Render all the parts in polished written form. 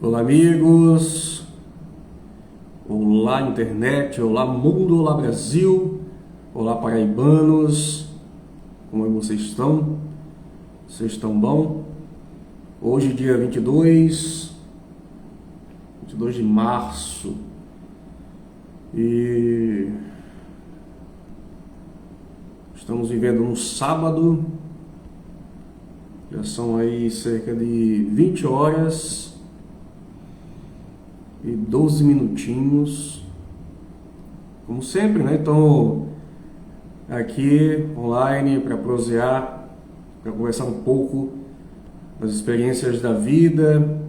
Olá, amigos. Olá, internet. Olá, mundo. Olá, Brasil. Olá, paraibanos. Como é que vocês estão? Vocês estão bom? Hoje, dia 22 de março. E estamos vivendo um sábado. Já são aí cerca de 20 horas e 12 minutinhos, como sempre, né? Então, aqui online para prosear, para conversar um pouco das experiências da vida,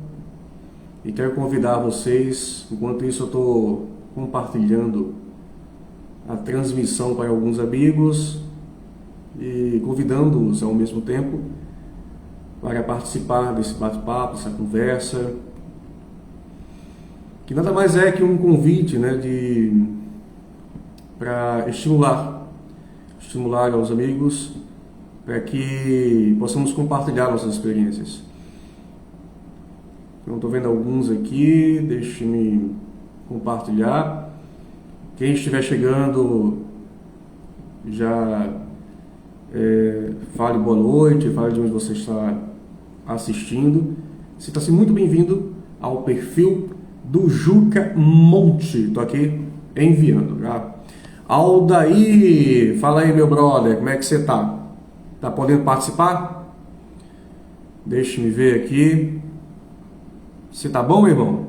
e quero convidar vocês, enquanto isso eu estou compartilhando a transmissão para alguns amigos e convidando-os ao mesmo tempo para participar desse bate-papo, dessa conversa, que nada mais é que um convite, né, para estimular aos amigos, para que possamos compartilhar nossas experiências. Então, estou vendo alguns aqui, deixe-me compartilhar. Quem estiver chegando, já fale boa noite, fale de onde você está assistindo. Sinta-se muito bem-vindo ao perfil do Juca Monte. Estou aqui enviando, tá? Aldair, fala aí, meu brother, como é que você tá? Tá podendo participar? Deixa-me ver aqui. Você tá bom, meu irmão?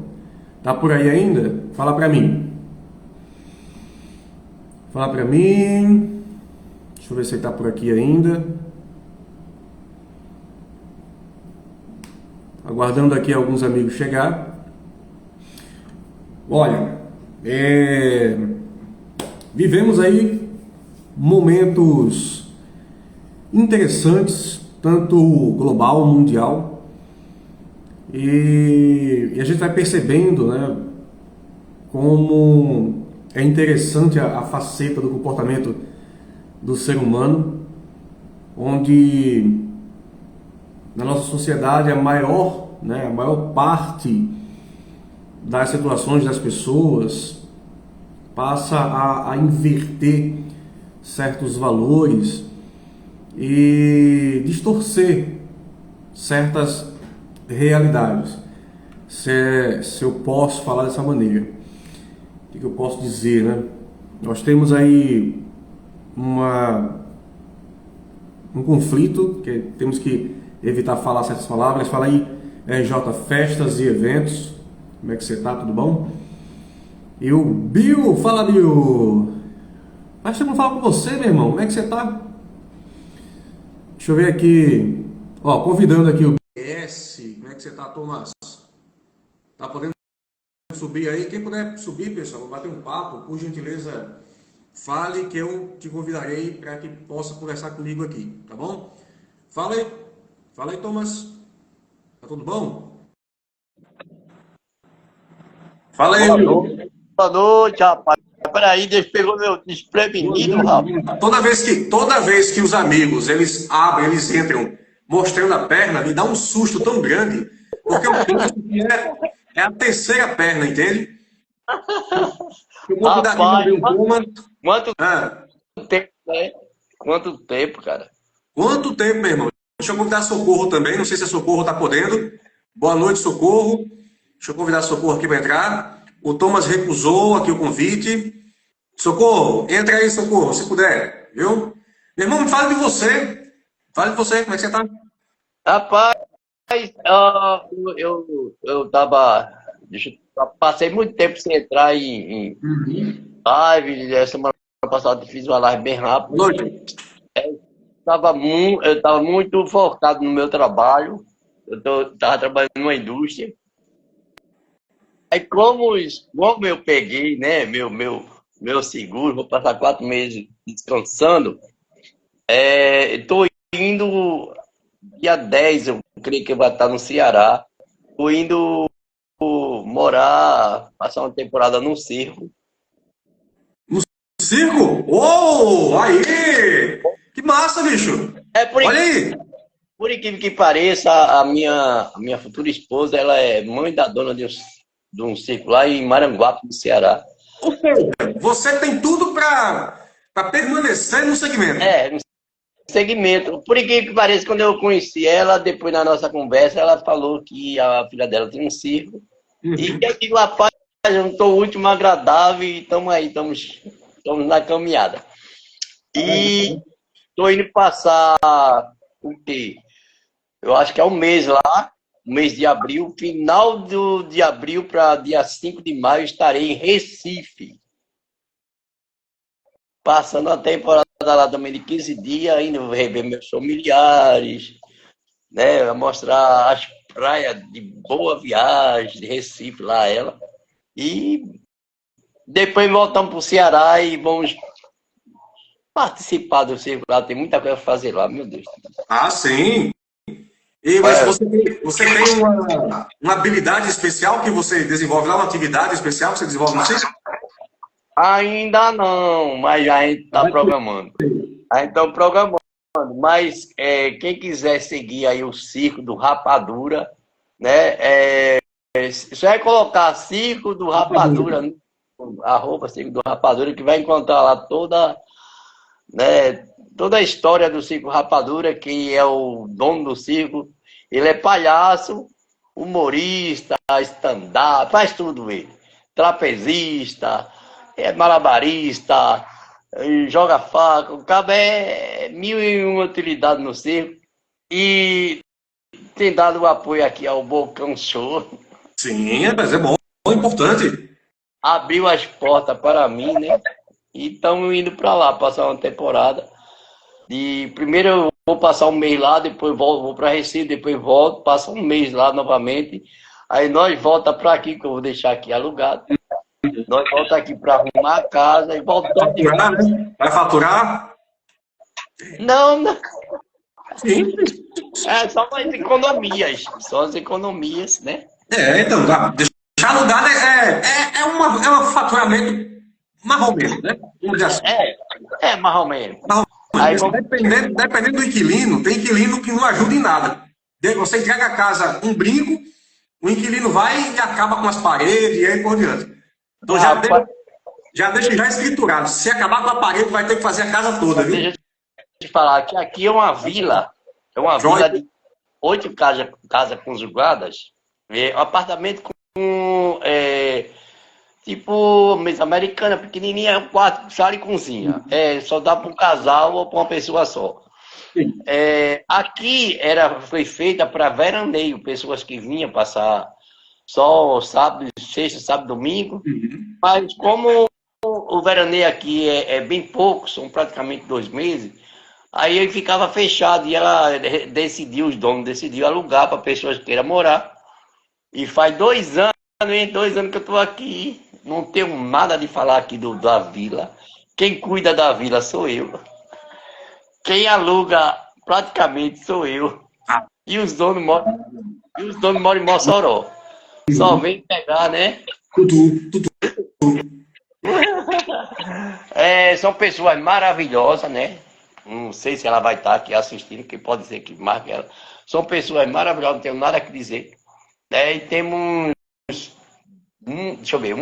Tá por aí ainda? Fala pra mim. Fala pra mim. Deixa eu ver se ele tá por aqui ainda. Aguardando aqui alguns amigos chegar. Olha, vivemos aí momentos interessantes, tanto global, mundial, e a gente vai percebendo, né, como é interessante a faceta do comportamento do ser humano, onde na nossa sociedade a maior parte das situações das pessoas passa a inverter certos valores e distorcer certas realidades. Se eu posso falar dessa maneira, o que eu posso dizer, né? Nós temos aí um conflito, que temos que evitar falar certas palavras. Fala aí, J, festas e eventos. Como é que você tá? Tudo bom? E o Bill, fala, Bill. Mas eu não falo com você, meu irmão. Como é que você tá? Deixa eu ver aqui. Ó, convidando aqui o BS. Como é que você tá, Thomas? Tá podendo subir aí? Quem puder subir, pessoal, vou bater um papo. Por gentileza, fale que eu te convidarei para que possa conversar comigo aqui, tá bom? Fala aí, Thomas. Tá tudo bom? Fala aí, Will. Boa noite, rapaz. Peraí, Deus pegou meu desprevenido, rapaz. Toda vez que os amigos, eles entram mostrando a perna, me dá um susto tão grande, porque eu penso que é a terceira perna, entende? Eu vou cuidar Rapaz, de um Thomas. quanto Ah, tempo, né? Quanto tempo, cara? quanto tempo, meu irmão? Deixa eu convidar Socorro também, não sei se a Socorro tá podendo. Boa noite, Socorro. Deixa eu convidar Socorro aqui para entrar. O Thomas recusou aqui o convite. Socorro, entra aí, Socorro, se puder, viu? Meu irmão, me fala de você. Fala de você, como é que você tá? Rapaz, eu tava. Passei muito tempo sem entrar em live. Semana passada fiz uma live bem rápida. Boa noite. Eu tava muito focado no meu trabalho. Tava trabalhando numa indústria. Aí como eu peguei, né, meu seguro, vou passar 4 meses descansando, tô indo dia 10, eu creio que vai estar no Ceará. Tô indo morar, passar uma temporada num circo. Circo? Oh, aí! Que massa, bicho! É por, Olha aí! Por incrível que pareça, a minha futura esposa, ela é mãe da dona de um circo lá em Maranguape, no Ceará. Ou seja, você tem tudo para permanecer no segmento. É, no segmento. Por incrível que pareça, quando eu conheci ela, depois na nossa conversa, ela falou que a filha dela tem um circo. E que Uhum. eu digo, rapaz, eu não estou o último agradável e estamos aí, estamos na caminhada. E estou indo passar o quê? Eu acho que é um mês lá, mês de abril, de abril para dia 5 de maio, estarei em Recife, passando a temporada lá também de 15 dias, indo rever meus familiares, né, mostrar as praias de Boa Viagem, de Recife, lá ela. E depois voltamos para o Ceará e vamos participar do circo lá, tem muita coisa a fazer lá, meu Deus. Ah, sim. E mas É, você tem uma habilidade especial que você desenvolve lá, uma atividade especial que você desenvolve no circo? ainda não, mas a gente está programando. A gente está programando. Mas quem quiser seguir aí o Circo do Rapadura, né? Isso é colocar Circo do Rapadura, arroba Circo do Rapadura, que vai encontrar lá né, toda a história do Circo Rapadura, que é o dono do circo. Ele é palhaço, humorista, stand-up, faz tudo ele. Trapezista, é malabarista, joga faca. O cabo é mil e uma utilidade no circo. E tem dado o apoio aqui ao Bocão Show. Sim, mas é bom, é importante. Abriu as portas para mim, né? E estamos indo para lá, passar uma temporada. E primeiro eu vou passar um mês lá, depois volto, vou para Recife, depois volto, passo um mês lá novamente. Aí nós volta para aqui, que eu vou deixar aqui alugado. Nós volta aqui para arrumar a casa e voltamos de Faturar, vez. né? Vai faturar? Não, não, Sim. é só as economias, só as economias, né? Então, tá. Deixar alugado é um faturamento marromeno, né? Vamos dizer assim. Mais ou menos. Marromeno. Aí Porque vamos, dependendo do inquilino, tem inquilino que não ajuda em nada. Você entrega a casa um brinco, o inquilino vai e acaba com as paredes e aí por diante. Então rapaz, já deixa já escriturado. Se acabar com a parede, vai ter que fazer a casa toda, viu? deixa eu te falar que aqui é uma Joia. vila de 8 casas conjugadas, um apartamento com tipo mesa americana, pequenininha, é um quarto, sala e cozinha. Só dá para um casal ou para uma pessoa só. Aqui foi feita para veraneio, pessoas que vinham passar só sábado, sexta, sábado, domingo. Mas como o veraneio aqui é bem pouco, são praticamente 2 meses, aí ele ficava fechado e ela decidiu, os donos decidiu alugar para pessoas que queiram morar. E faz 2 anos, hein? 2 anos que eu estou aqui. Não tenho nada de falar aqui da vila. Quem cuida da vila sou eu. Quem aluga praticamente sou eu. E os donos moram em Mossoró. Só vem pegar, né? Tudo. São pessoas maravilhosas, né? Não sei se ela vai estar aqui assistindo, que pode ser que marque ela. São pessoas maravilhosas, não tenho nada a dizer. E temos, deixa eu ver,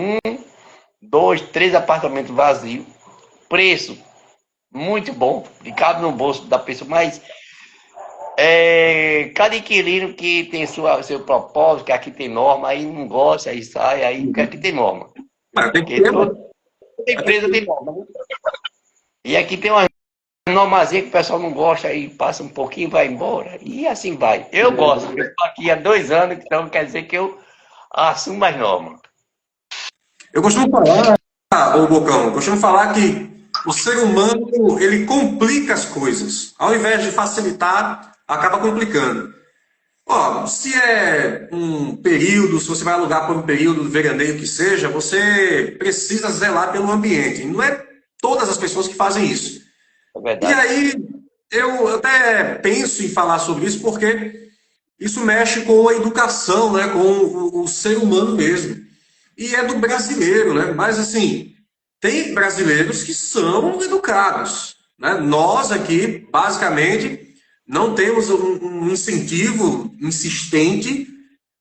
2, 3 apartamentos vazios. Preço muito bom, que cabe no bolso da pessoa, mas cada inquilino que tem seu propósito, que aqui tem norma, aí não gosta, aí sai, aí que aqui tem norma. Mas tem que Porque ter, toda empresa tem norma. E aqui tem uma normazinha que o pessoal não gosta, aí passa um pouquinho, vai embora, e assim vai. Eu gosto, eu estou aqui há 2 anos, então quer dizer que eu assumo as normas. Eu costumo falar, ô Bocão, eu costumo falar que o ser humano, ele complica as coisas. Ao invés de facilitar, acaba complicando. Ó, se é um período, se você vai alugar por um período de veraneio que seja, você precisa zelar pelo ambiente. Não é todas as pessoas que fazem isso. É E verdade? aí, eu até penso em falar sobre isso porque isso mexe com a educação, né, com o ser humano mesmo. E é do brasileiro, né? Mas assim, tem brasileiros que são educados, né? Nós aqui, basicamente, não temos um incentivo insistente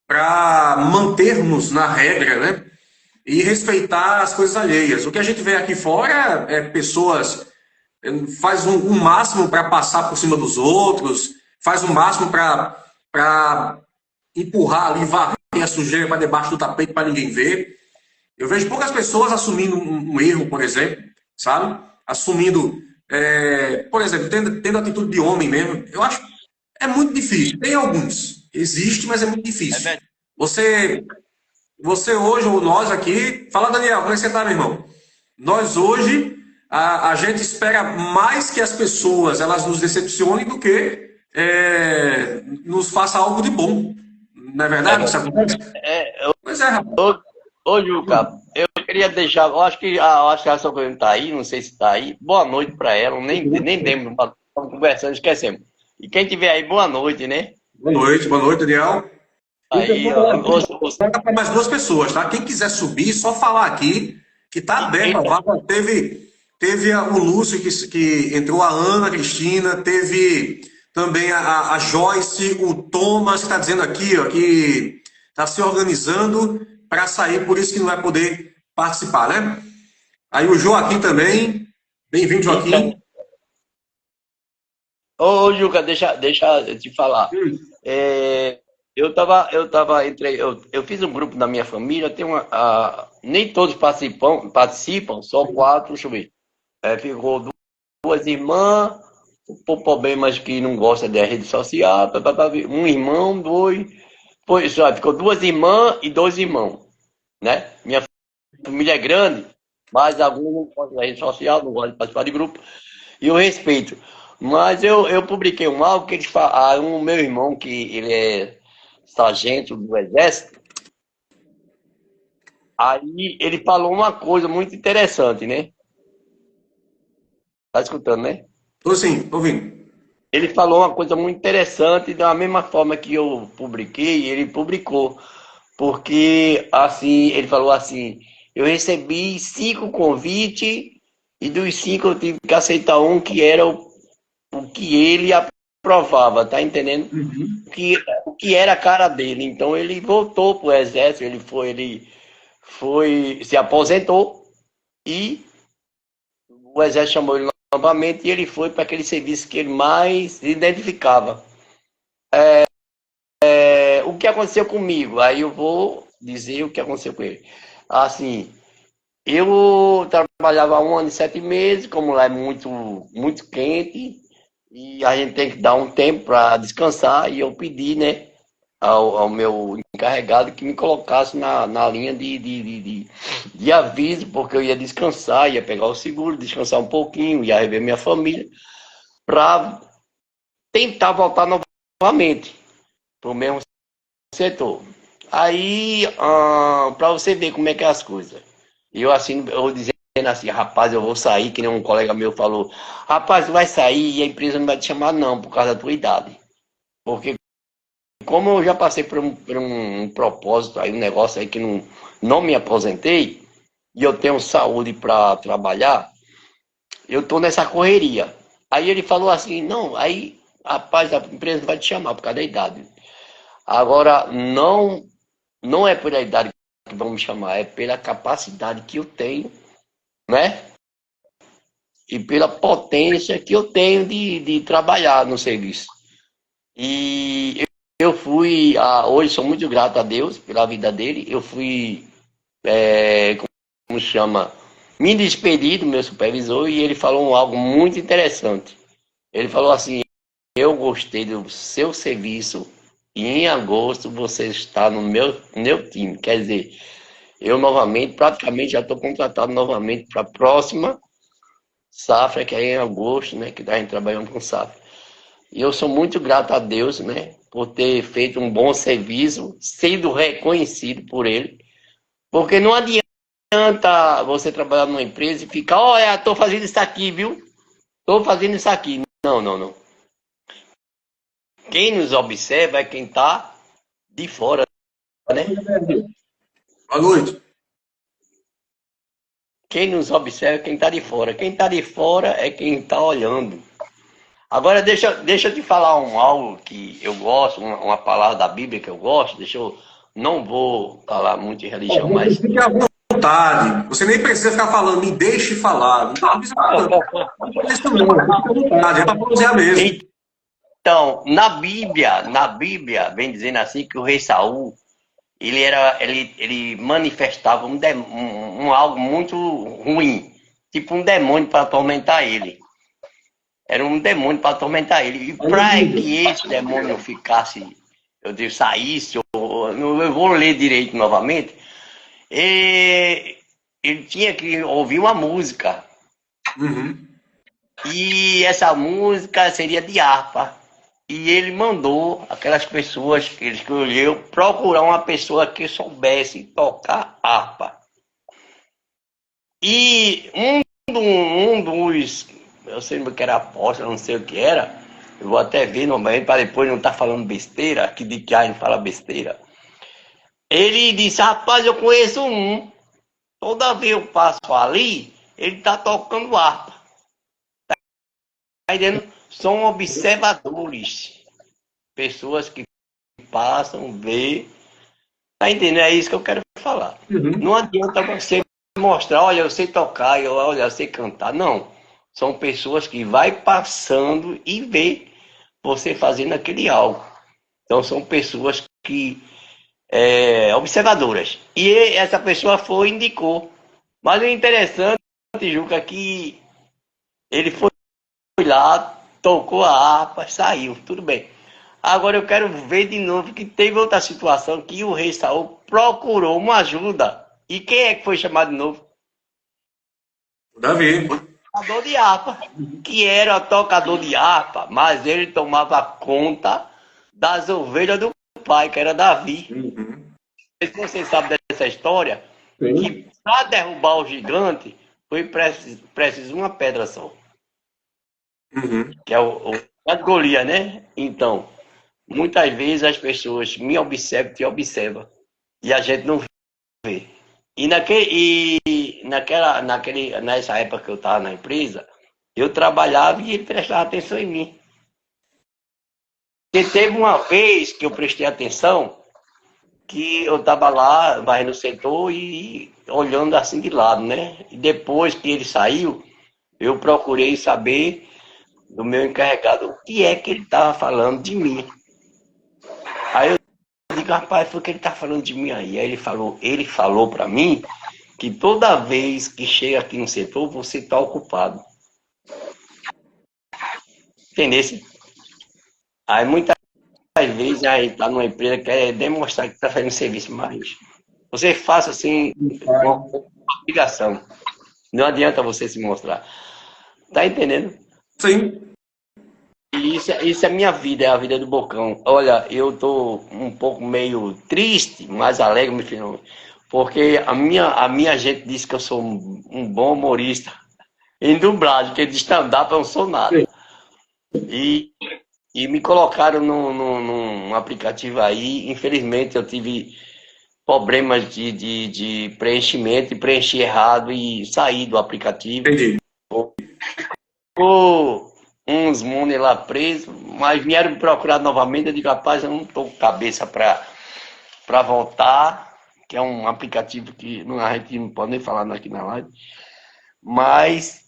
para mantermos na regra, né? E respeitar as coisas alheias. O que a gente vê aqui fora é pessoas faz um máximo para passar por cima dos outros, faz um máximo para empurrar ali, varrer a sujeira para debaixo do tapete para ninguém ver. Eu vejo poucas pessoas assumindo um erro, por exemplo, sabe? Assumindo, por exemplo, tendo atitude de homem mesmo. Eu acho é muito difícil. Tem alguns, existe, mas é muito É difícil. verdade. Você, você hoje, ou nós aqui, fala Daniel, como é que você tá, meu irmão? Nós hoje, a gente espera mais que as pessoas elas nos decepcionem do que nos faça algo de bom. Não é É verdade que isso verdade. acontece? É, Pois é, rapaz. ô, Juca, eu queria deixar, eu acho que a Socorro tá aí, não sei se tá aí. Boa noite para ela, nem demos, estamos conversando, esquecemos. E quem tiver aí, boa noite, né? Boa noite, Daniel. Aí, ó, Para mais duas pessoas, tá? Quem quiser subir, só falar aqui que tá aberto a vaga. Teve o Lúcio que entrou, a Ana Cristina, teve também a Joyce, o Thomas, que está dizendo aqui, ó, que está se organizando para sair, por isso que não vai poder participar, né? Aí o Joaquim também. Bem-vindo, então, Joaquim. ô, Juca, deixa eu te falar. É, eu fiz um grupo na minha família, nem todos participam, só quatro, deixa eu ver. Ficou duas irmãs, por problemas que não gosta da rede social, um irmão, dois, ficou duas irmãs e dois irmãos, né? Minha família é grande, mas alguns não gostam da rede social, não gostam de participar de grupo, e eu respeito. Mas eu publiquei algo que eles falam, meu irmão, que ele é sargento do exército, aí ele falou uma coisa muito interessante, né? Tá escutando, né? Tô sim, tô ouvindo. Ele falou uma coisa muito interessante, da mesma forma que eu publiquei, ele publicou. Porque, assim, ele falou assim: eu recebi 5 convites e dos 5 eu tive que aceitar um que era o que ele aprovava, tá entendendo? O que era a cara dele. Então ele voltou pro exército, se aposentou e o exército chamou ele novamente e ele foi para aquele serviço que ele mais se identificava. O que aconteceu comigo? Aí eu vou dizer o que aconteceu com ele. Assim, eu trabalhava 1 ano e 7 meses, como lá é muito quente, e a gente tem que dar um tempo para descansar, e eu pedi, né, ao meu encarregado que me colocasse na linha de aviso, porque eu ia descansar, ia pegar o seguro, descansar um pouquinho, ia rever minha família, para tentar voltar novamente para o mesmo setor. Aí, para você ver como é que é as coisas. Eu assim, eu dizendo assim, rapaz, eu vou sair, que nem um colega meu falou, rapaz, tu vai sair e a empresa não vai te chamar não, por causa da tua idade. Porque como eu já passei por um propósito aí, um negócio aí que não me aposentei, e eu tenho saúde para trabalhar, eu tô nessa correria. Aí ele falou assim, não, aí, rapaz, a empresa não vai te chamar por causa da idade. Agora, não é pela idade que vão me chamar, é pela capacidade que eu tenho, né? E pela potência que eu tenho de trabalhar no serviço. E eu fui, hoje sou muito grato a Deus pela vida dele, eu fui, como chama, me despedi do meu supervisor e ele falou algo muito interessante. Ele falou assim, eu gostei do seu serviço e em agosto você está no meu time. Quer dizer, eu novamente, praticamente já estou contratado novamente para a próxima safra, que é em agosto, né? Que a gente trabalhando com safra. E eu sou muito grato a Deus, né? Por ter feito um bom serviço, sendo reconhecido por ele. Porque não adianta você trabalhar numa empresa e ficar, olha, estou fazendo isso aqui, viu? Estou fazendo isso aqui. Não, não, não. Quem nos observa é quem está de fora, né? Boa noite. Quem nos observa é quem está de fora. Quem está de fora é quem está olhando. Agora, deixa eu te falar algo que eu gosto, uma palavra da Bíblia que eu gosto. Não vou falar muito de religião, Você mas. fique à vontade. Você nem precisa ficar falando, me deixe falar. Não precisa fazer isso não. Você fica à vontade, é para pronunciar mesmo. Então, na Bíblia, vem dizendo assim que o rei Saul, ele manifestava algo muito ruim, tipo um demônio para atormentar ele. Era um demônio para atormentar ele. E para que esse demônio ficasse, saísse, eu vou ler direito novamente, ele tinha que ouvir uma música. Uhum. E essa música seria de harpa. E ele mandou aquelas pessoas que ele escolheu procurar uma pessoa que soubesse tocar harpa. E um dos, eu sei que era apóstolo, não sei o que era, eu vou até ver novamente para depois não estar falando besteira, que de que a gente fala besteira. Ele disse, rapaz, eu conheço um, toda vez eu passo ali, ele está tocando harpa. Tá entendendo? São observadores, pessoas que passam, vê. Tá entendendo? É isso que eu quero falar. Uhum. Não adianta você mostrar, olha, eu sei tocar, olha, eu sei cantar. Não. São pessoas que vai passando e vê você fazendo aquele algo. Então são pessoas que observadoras. E essa pessoa foi e indicou. Mas o interessante, Juca, é que ele foi lá, tocou a harpa, saiu, tudo bem. Agora eu quero ver de novo que teve outra situação que o rei Saul procurou uma ajuda. E quem é que foi chamado de novo? Davi. O tocador de harpa, que era tocador de harpa, mas ele tomava conta das ovelhas do pai, que era Davi. Uhum. Não sei se você sabe dessa história, que para derrubar o gigante foi preciso uma pedra só. Uhum. Que é o Golias, né? Então, muitas vezes as pessoas me observam, te observam, e a gente não vê. Nessa época que eu estava na empresa, eu trabalhava e ele prestava atenção em mim. E teve uma vez que eu prestei atenção, que eu estava lá, mas no setor e olhando assim de lado, né? E depois que ele saiu, eu procurei saber do meu encarregado o que é que ele estava falando de mim. Aí eu digo, rapaz, foi o que ele está falando de mim aí. Aí ele falou para mim que toda vez que chega aqui no setor, você está ocupado. Entendeu? Aí muitas vezes a gente está numa empresa que quer demonstrar que está fazendo serviço, mas você faça assim, com obrigação. Não adianta você se mostrar. Tá entendendo? Sim. E isso é minha vida, é a vida do Bocão. Olha, eu tô um pouco meio triste, mas alegre, meu filho, porque a minha gente disse que eu sou um bom humorista em dublagem, que de stand-up eu não sou nada. E, e me colocaram num aplicativo aí, infelizmente eu tive problemas de preenchimento e preenchi errado e saí do aplicativo. Entendi. Ficou uns money lá presos, mas vieram me procurar novamente. Eu digo, rapaz, eu não estou com cabeça para voltar, que é um aplicativo que a gente não pode nem falar aqui na live, mas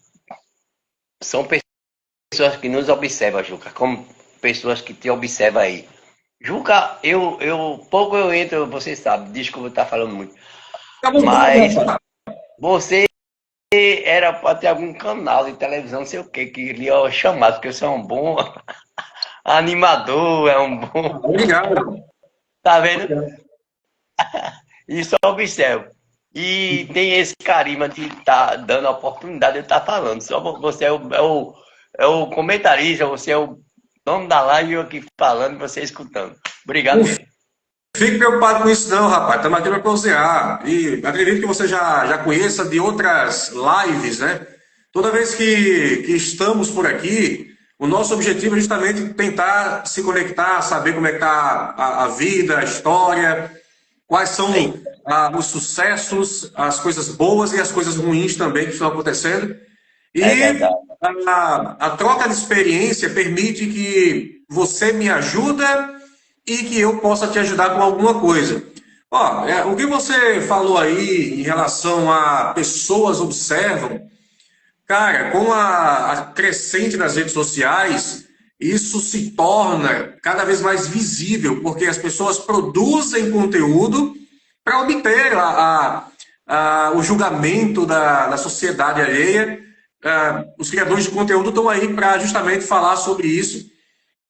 são pessoas que nos observam, Juca, como pessoas que te observam aí. Juca, pouco eu entro, você sabe, desculpa eu estar falando muito, mas você era para ter algum canal de televisão, não sei o que ele ia chamar, porque você é um bom animador, é um bom. Obrigado. Tá vendo? Isso eu observo. E tem esse carisma de estar dando a oportunidade de eu estar falando. Só você é o comentarista, você é o dono da live e eu aqui falando e você escutando. Obrigado mesmo. Fique preocupado com isso não, rapaz. Estamos aqui para prosear. E acredito que você já conheça de outras lives, né? Toda vez que estamos por aqui, o nosso objetivo é justamente tentar se conectar, saber como é que está a vida, a história, quais são os sucessos, as coisas boas e as coisas ruins também que estão acontecendo. E É verdade. a troca de experiência permite que você me ajuda e que eu possa te ajudar com alguma coisa. Ó, o que você falou aí em relação a pessoas observam, cara, com a crescente das redes sociais, isso se torna cada vez mais visível, porque as pessoas produzem conteúdo para obter o julgamento da sociedade alheia. Os criadores de conteúdo estão aí para justamente falar sobre isso,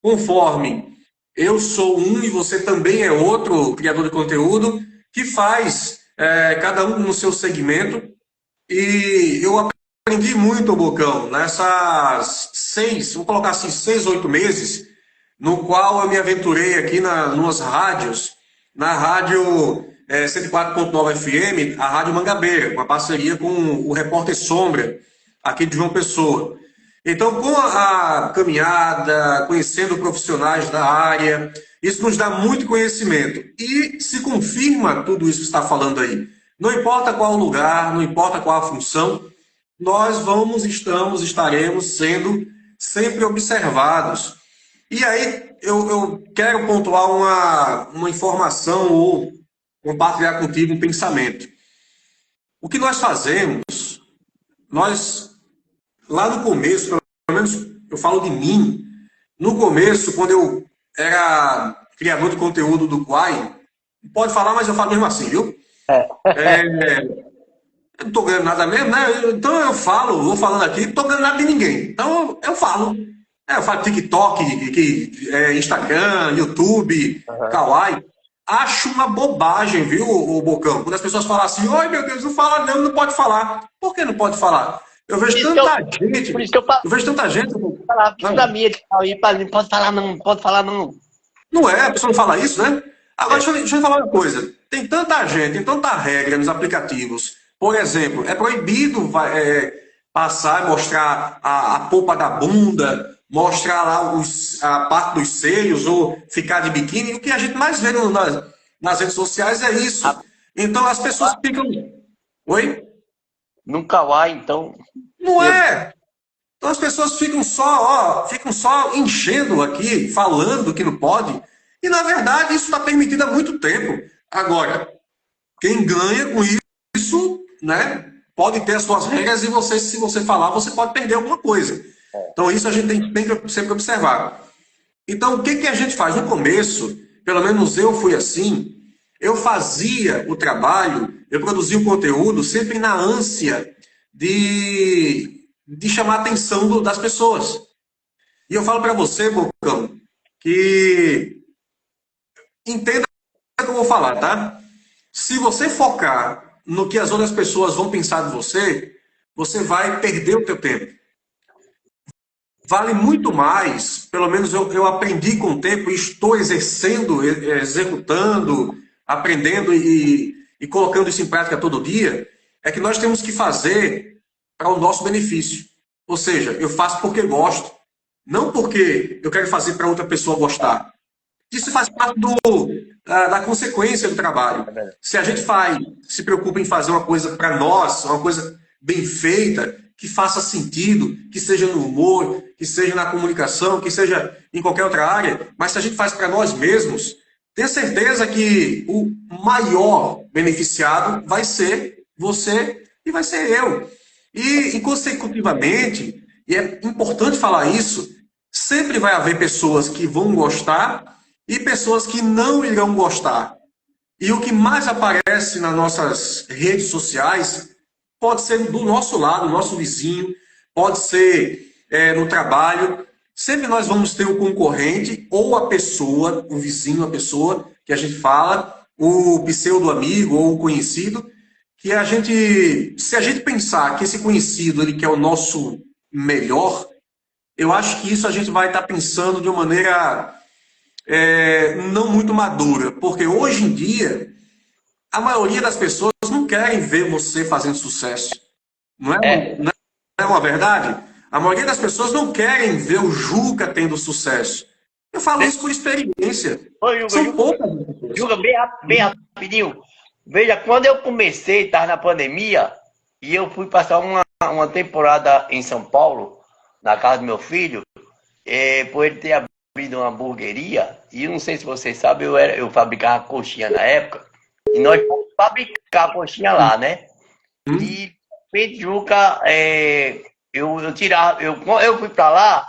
conforme eu sou um e você também é outro criador de conteúdo, que faz cada um no seu segmento. E eu aprendi muito, Bocão, nessas 6, vou colocar assim, 6, 8 meses, no qual eu me aventurei aqui nas rádios, na rádio 104.9 FM, a Rádio Mangabeira, uma parceria com o Repórter Sombra, aqui de João Pessoa. Então, com a caminhada, conhecendo profissionais da área, isso nos dá muito conhecimento. E se confirma tudo isso que você está falando aí. Não importa qual lugar, não importa qual a função, nós estaremos sendo sempre observados. E aí, eu quero pontuar uma informação ou compartilhar contigo um pensamento. O que nós fazemos, lá no começo, pelo menos eu falo de mim, no começo, quando eu era criador de conteúdo do Quai, pode falar, mas eu falo mesmo assim, viu? Eu não estou ganhando nada mesmo, né? Então eu falo, vou falando aqui, não estou ganhando nada de ninguém. Então eu falo. Eu falo TikTok, Instagram, YouTube, Kawaii. Acho uma bobagem, viu, o Bocão? Quando as pessoas falam assim, oi meu Deus, não fala não, não pode falar. Por que não pode falar? Eu vejo tanta gente. Por isso que eu falo. Eu vejo tanta gente. Falar isso da minha, não pode falar não, não pode falar não. Não é, a pessoa não fala isso, né? Agora, deixa eu falar uma coisa. Tem tanta gente, tem tanta regra nos aplicativos. Por exemplo, é proibido passar e mostrar a polpa da bunda, mostrar lá a parte dos seios ou ficar de biquíni. O que a gente mais vê nas redes sociais é isso. Então as pessoas ficam... Oi? Nunca vai, então... Não é! Então as pessoas ficam só enchendo aqui, falando que não pode. E na verdade isso está permitido há muito tempo. Agora, quem ganha com isso, né, pode ter as suas regras e se você falar, você pode perder alguma coisa. Então isso a gente tem que sempre observar. Então o que a gente faz? No começo, pelo menos eu fui assim, eu fazia o trabalho, eu produzia o conteúdo sempre na ânsia de chamar a atenção das pessoas. E eu falo para você, Bocão, que entenda o que eu vou falar, tá? Se você focar no que as outras pessoas vão pensar de você, você vai perder o teu tempo. Vale muito mais, pelo menos eu aprendi com o tempo e estou executando, aprendendo e colocando isso em prática todo dia, é que nós temos que fazer para o nosso benefício. Ou seja, eu faço porque gosto, não porque eu quero fazer para outra pessoa gostar. Isso faz parte da consequência do trabalho. Se a gente se preocupa em fazer uma coisa para nós, uma coisa bem feita, que faça sentido, que seja no humor, que seja na comunicação, que seja em qualquer outra área, mas se a gente faz para nós mesmos, tenha certeza que o maior beneficiado vai ser você e vai ser eu. E consecutivamente, e é importante falar isso, sempre vai haver pessoas que vão gostar e pessoas que não irão gostar. E o que mais aparece nas nossas redes sociais pode ser do nosso lado, do nosso vizinho, pode ser no trabalho. Sempre nós vamos ter o concorrente ou a pessoa, o vizinho, a pessoa que a gente fala, o pseudo-amigo ou o conhecido, que se a gente pensar que esse conhecido ele quer o nosso melhor, eu acho que isso a gente vai estar pensando de uma maneira não muito madura, porque hoje em dia a maioria das pessoas não querem ver você fazendo sucesso. Não é uma verdade? A maioria das pessoas não querem ver o Juca tendo sucesso. Eu falo isso por experiência. Ô, São poucas pessoas. Juca, bem rapidinho. Veja, quando eu comecei, estava na pandemia, e eu fui passar uma temporada em São Paulo, na casa do meu filho, por ele ter abrido uma hamburgueria, e eu não sei se vocês sabem, eu fabricava coxinha na época, e nós fomos fabricar a coxinha lá, né? Hum? E feito Juca, eu tirava, eu fui pra lá,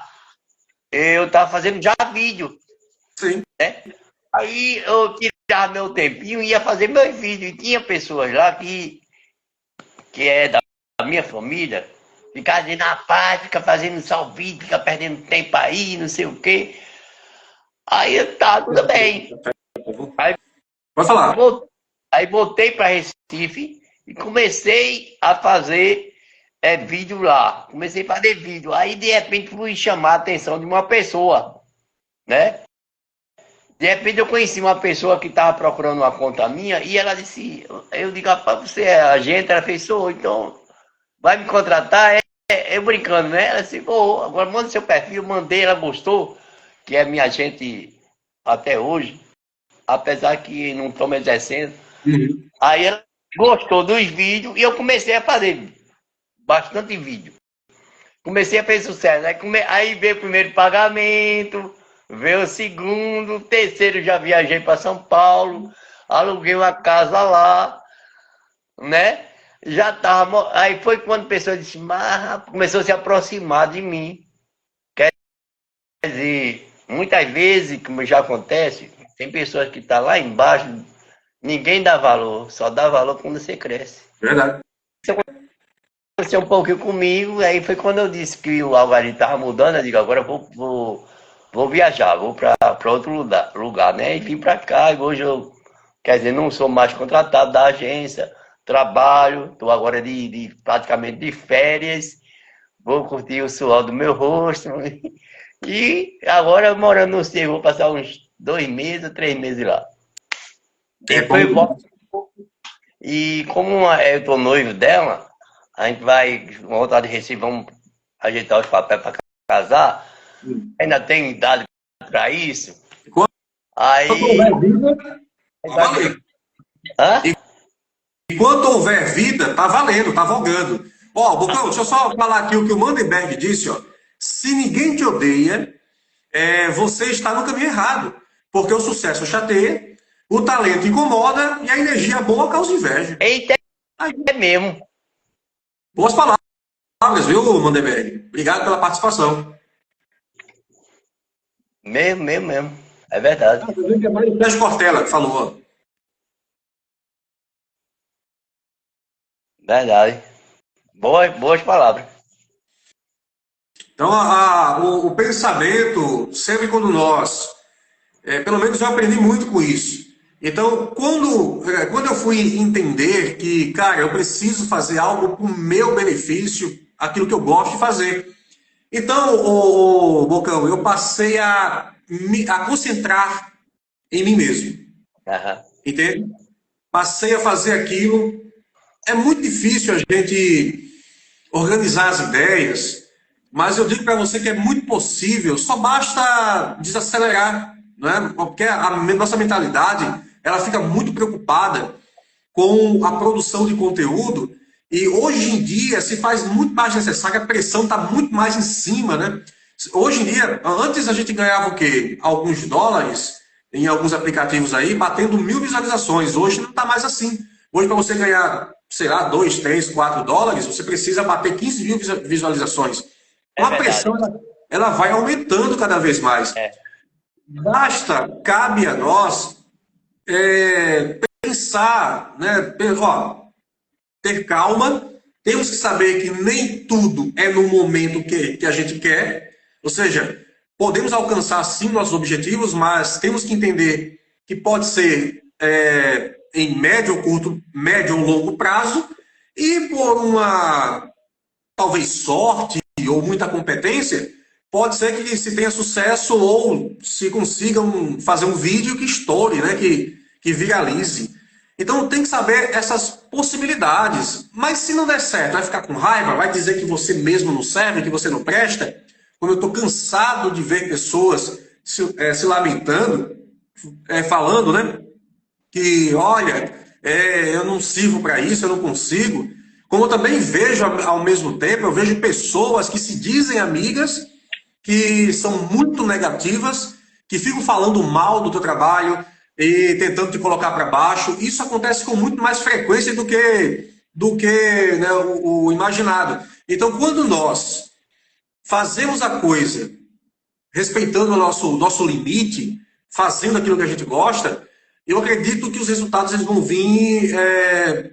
eu tava fazendo já vídeo, Sim. né? Aí eu tirava meu tempinho e ia fazer meus vídeos. E tinha pessoas lá que é da minha família, ficar dizendo, rapaz, fica fazendo só vídeo, fica perdendo tempo aí, não sei o quê. Aí eu, tá, tudo bem. Aí, Pode falar. aí voltei para Recife e comecei a fazer vídeo lá. Comecei a fazer vídeo. Aí, de repente, fui chamar a atenção de uma pessoa, né? De repente, eu conheci uma pessoa que estava procurando uma conta minha e ela disse, eu digo, rapaz, você é agente? Ela fez, sou, então vai me contratar? Eu brincando, né? Ela disse, pô, agora manda seu perfil, mandei, ela gostou, que é minha agente até hoje, apesar que não estou me exercendo. Uhum. Aí ela gostou dos vídeos e eu comecei a fazer bastante vídeo. Comecei a fazer sucesso. Aí veio o primeiro pagamento, veio o segundo, o terceiro já viajei para São Paulo, aluguei uma casa lá, né? Já tava. Aí foi quando a pessoa disse, mas começou a se aproximar de mim. Quer dizer, muitas vezes, como já acontece, tem pessoas que estão lá embaixo, ninguém dá valor, só dá valor quando você cresce. Verdade. Aconteceu um pouquinho comigo, aí foi quando eu disse que o algoritmo estava mudando, eu digo, agora eu vou viajar, vou para outro lugar, né? E vim para cá, e hoje eu, quer dizer, não sou mais contratado da agência, trabalho, estou agora praticamente de férias, vou curtir o suor do meu rosto, e agora morando no Cio, vou passar uns 2 meses, 3 meses lá. É bom. Depois eu volto, e como eu estou noivo dela, a gente vai voltar de Recife, vamos ajeitar os papéis para casar. Ainda tem idade para isso. Enquanto Aí. houver vida, tá valendo. Hã? Enquanto houver vida, tá valendo, tá vogando. Ó, Bocão, deixa eu só falar aqui o que o Mandenberg disse, ó. Se ninguém te odeia, você está no caminho errado. Porque o sucesso chateia, o talento incomoda e a energia boa causa inveja. Eita, Aí, é mesmo. boas palavras, viu, Mandenberg? Obrigado pela participação. Mesmo. É verdade. O Sérgio Cortella que falou. Verdade. Boas palavras. Então, o pensamento, sempre quando nós, pelo menos eu aprendi muito com isso. Então, quando eu fui entender que, cara, eu preciso fazer algo para o meu benefício, aquilo que eu gosto de fazer. Então, Bocão, eu passei a concentrar em mim mesmo, Aham. entende? Passei a fazer aquilo. É muito difícil a gente organizar as ideias, mas eu digo para você que é muito possível, só basta desacelerar, não é? Porque a nossa mentalidade, ela fica muito preocupada com a produção de conteúdo e hoje em dia se faz muito mais necessário, a pressão está muito mais em cima, né? Hoje em dia, antes a gente ganhava o quê? Alguns dólares em alguns aplicativos aí, batendo 1.000 visualizações. Hoje não está mais assim. Hoje, para você ganhar, sei lá, 2, 3, 4 dólares, você precisa bater 15 mil visualizações. É Então a verdade. pressão ela vai aumentando cada vez mais. É. Cabe a nós pensar, né? Ó, ter calma, temos que saber que nem tudo é no momento que a gente quer, ou seja, podemos alcançar sim nossos objetivos, mas temos que entender que pode ser em médio ou curto, médio ou longo prazo, e por uma talvez sorte ou muita competência, pode ser que se tenha sucesso ou se consigam fazer um vídeo que estoure, né? Que viralize. Então tem que saber essas possibilidades. Mas se não der certo, vai ficar com raiva, vai dizer que você mesmo não serve, que você não presta. Como eu estou cansado de ver pessoas se lamentando, falando, né? Que olha, eu não sirvo para isso, eu não consigo. como eu também vejo ao mesmo tempo, eu vejo pessoas que se dizem amigas, que são muito negativas, que ficam falando mal do teu trabalho e tentando te colocar para baixo. Isso acontece com muito mais frequência do que né, o imaginado. Então, quando nós fazemos a coisa respeitando o nosso limite, fazendo aquilo que a gente gosta, eu acredito que os resultados eles vão vir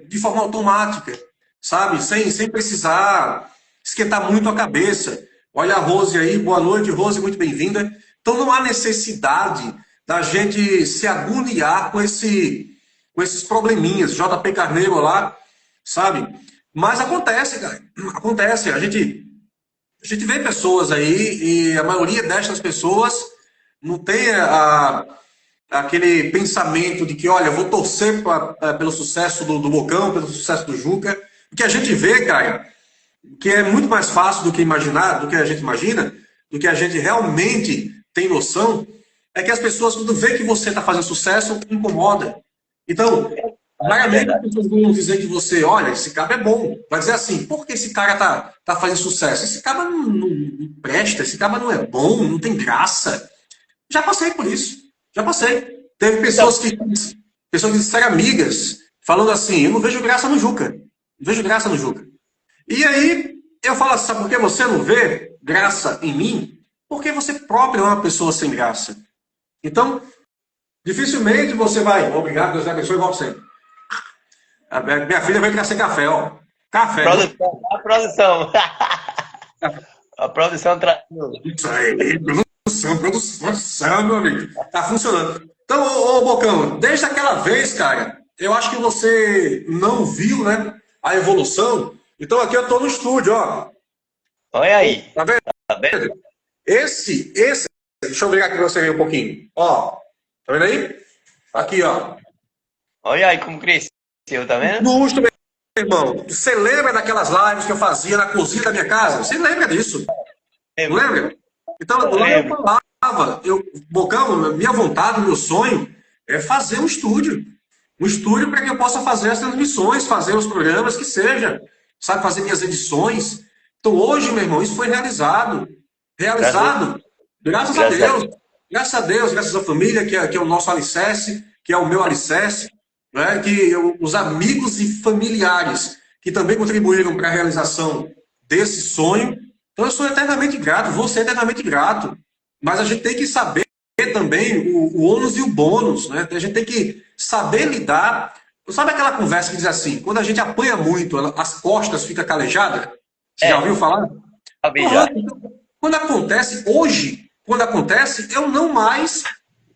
de forma automática, sabe? Sem precisar esquentar muito a cabeça. Olha a Rose aí, boa noite, Rose, muito bem-vinda. Então não há necessidade da gente se agoniar com esses probleminhas. JP Carneiro lá, sabe? Mas acontece, cara. Acontece. A gente vê pessoas aí e a maioria destas pessoas não tem aquele pensamento de que, olha, eu vou torcer pelo sucesso do Bocão, pelo sucesso do Juca. O que a gente vê, cara, que é muito mais fácil do que imaginar, do que a gente imagina, do que a gente realmente tem noção, é que as pessoas, quando vê que você está fazendo sucesso, incomoda. Então, raramente as pessoas vão dizer que você, olha, esse cara é bom. Vai dizer assim, por que esse cara tá fazendo sucesso? Esse cara não presta, esse cara não é bom, não tem graça. Já passei por isso. Já passei. Teve pessoas que disseram amigas, falando assim, eu não vejo graça no Juca. Não vejo graça no Juca. E aí, eu falo assim, sabe por que você não vê graça em mim? Porque você próprio é uma pessoa sem graça. Então, dificilmente você vai, obrigado, Deus abençoe, igual sempre. Minha filha veio trazer café, ó. Café. Produção, a produção. A produção traz. Isso aí, produção, meu amigo. Tá funcionando. Então, ô Bocão, desde aquela vez, cara, eu acho que você não viu, né, a evolução. Então aqui eu tô no estúdio, ó. Olha aí. Tá vendo? Tá vendo? Esse, deixa eu virar aqui pra você ver um pouquinho. Ó, tá vendo aí? Aqui, ó. Olha aí como cresceu, tá vendo? Justo, meu irmão. Você lembra daquelas lives que eu fazia na cozinha da minha casa? Você lembra disso? Não lembra? Então, lá eu falava, Bocão, minha vontade, meu sonho é fazer um estúdio. Um estúdio para que eu possa fazer as transmissões, fazer os programas, que seja. Sabe, fazer minhas edições. Então, hoje, meu irmão, isso foi realizado. Realizado. Graças a Deus. Graças a Deus, graças à família, que é o nosso alicerce, que é o meu alicerce, né? Os amigos e familiares que também contribuíram para a realização desse sonho. Então, eu sou eternamente grato, vou ser eternamente grato. Mas a gente tem que saber também o ônus e o bônus, né? A gente tem que saber lidar. Sabe aquela conversa que diz assim, quando a gente apanha muito, as costas ficam calejadas? Você já ouviu falar? Quando acontece, hoje, quando acontece, eu não mais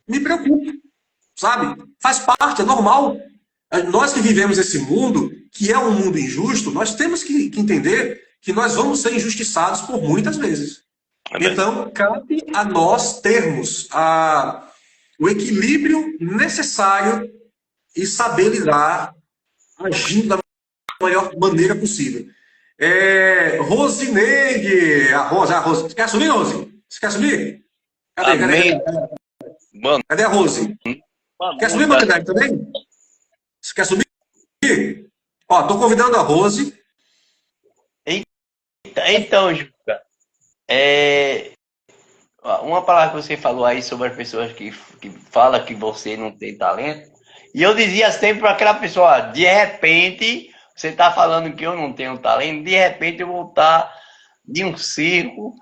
me preocupo, sabe? Faz parte, é normal. Nós que vivemos esse mundo, que é um mundo injusto, nós temos que entender que nós vamos ser injustiçados por muitas vezes. Então, cabe a nós termos o equilíbrio necessário e saber lidar agindo da melhor maneira possível. Rosineide, a Rose. Você quer assumir, Rose? Você quer assumir? Cadê a Rose? Quer assumir, Macanete, também? Você quer assumir? Ó, tô convidando a Rose. Então, Juca, uma palavra que você falou aí sobre as pessoas que falam que você não tem talento, e eu dizia sempre para aquela pessoa, de repente, você está falando que eu não tenho talento, de repente eu vou estar de um circo.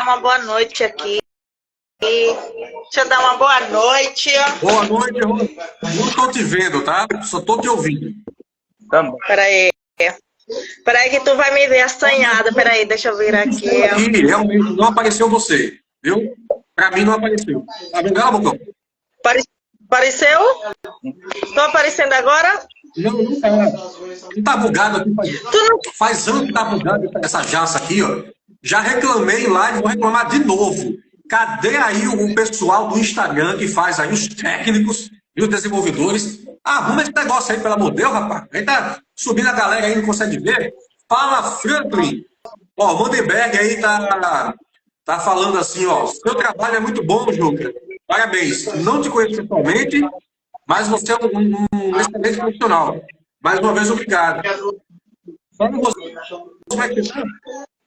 Uma boa noite aqui. Deixa eu dar uma boa noite. Boa noite, Rose. Não estou te vendo, tá? Só estou te ouvindo. Peraí que tu vai me ver assanhada. Peraí, deixa eu vir aqui. Aqui, realmente, não apareceu você, viu? Para mim não apareceu. Tá vendo ela, Bocão? Apareceu? Tô aparecendo agora? Não tá. Não tá bugado aqui. Faz anos que tá bugado essa jaça aqui, ó. Já reclamei lá e vou reclamar de novo. Cadê aí o pessoal do Instagram que faz aí os técnicos e os desenvolvedores? Arruma esse negócio aí, pelo amor de Deus, rapaz. Aí tá subindo a galera aí, não consegue ver. Fala, Franklin. Ó, o Mandenberg aí tá falando assim, ó. Seu trabalho é muito bom, Juca. Parabéns. Não te conheço pessoalmente, mas você é um excelente profissional. Mais uma vez, obrigado. Como é que tá?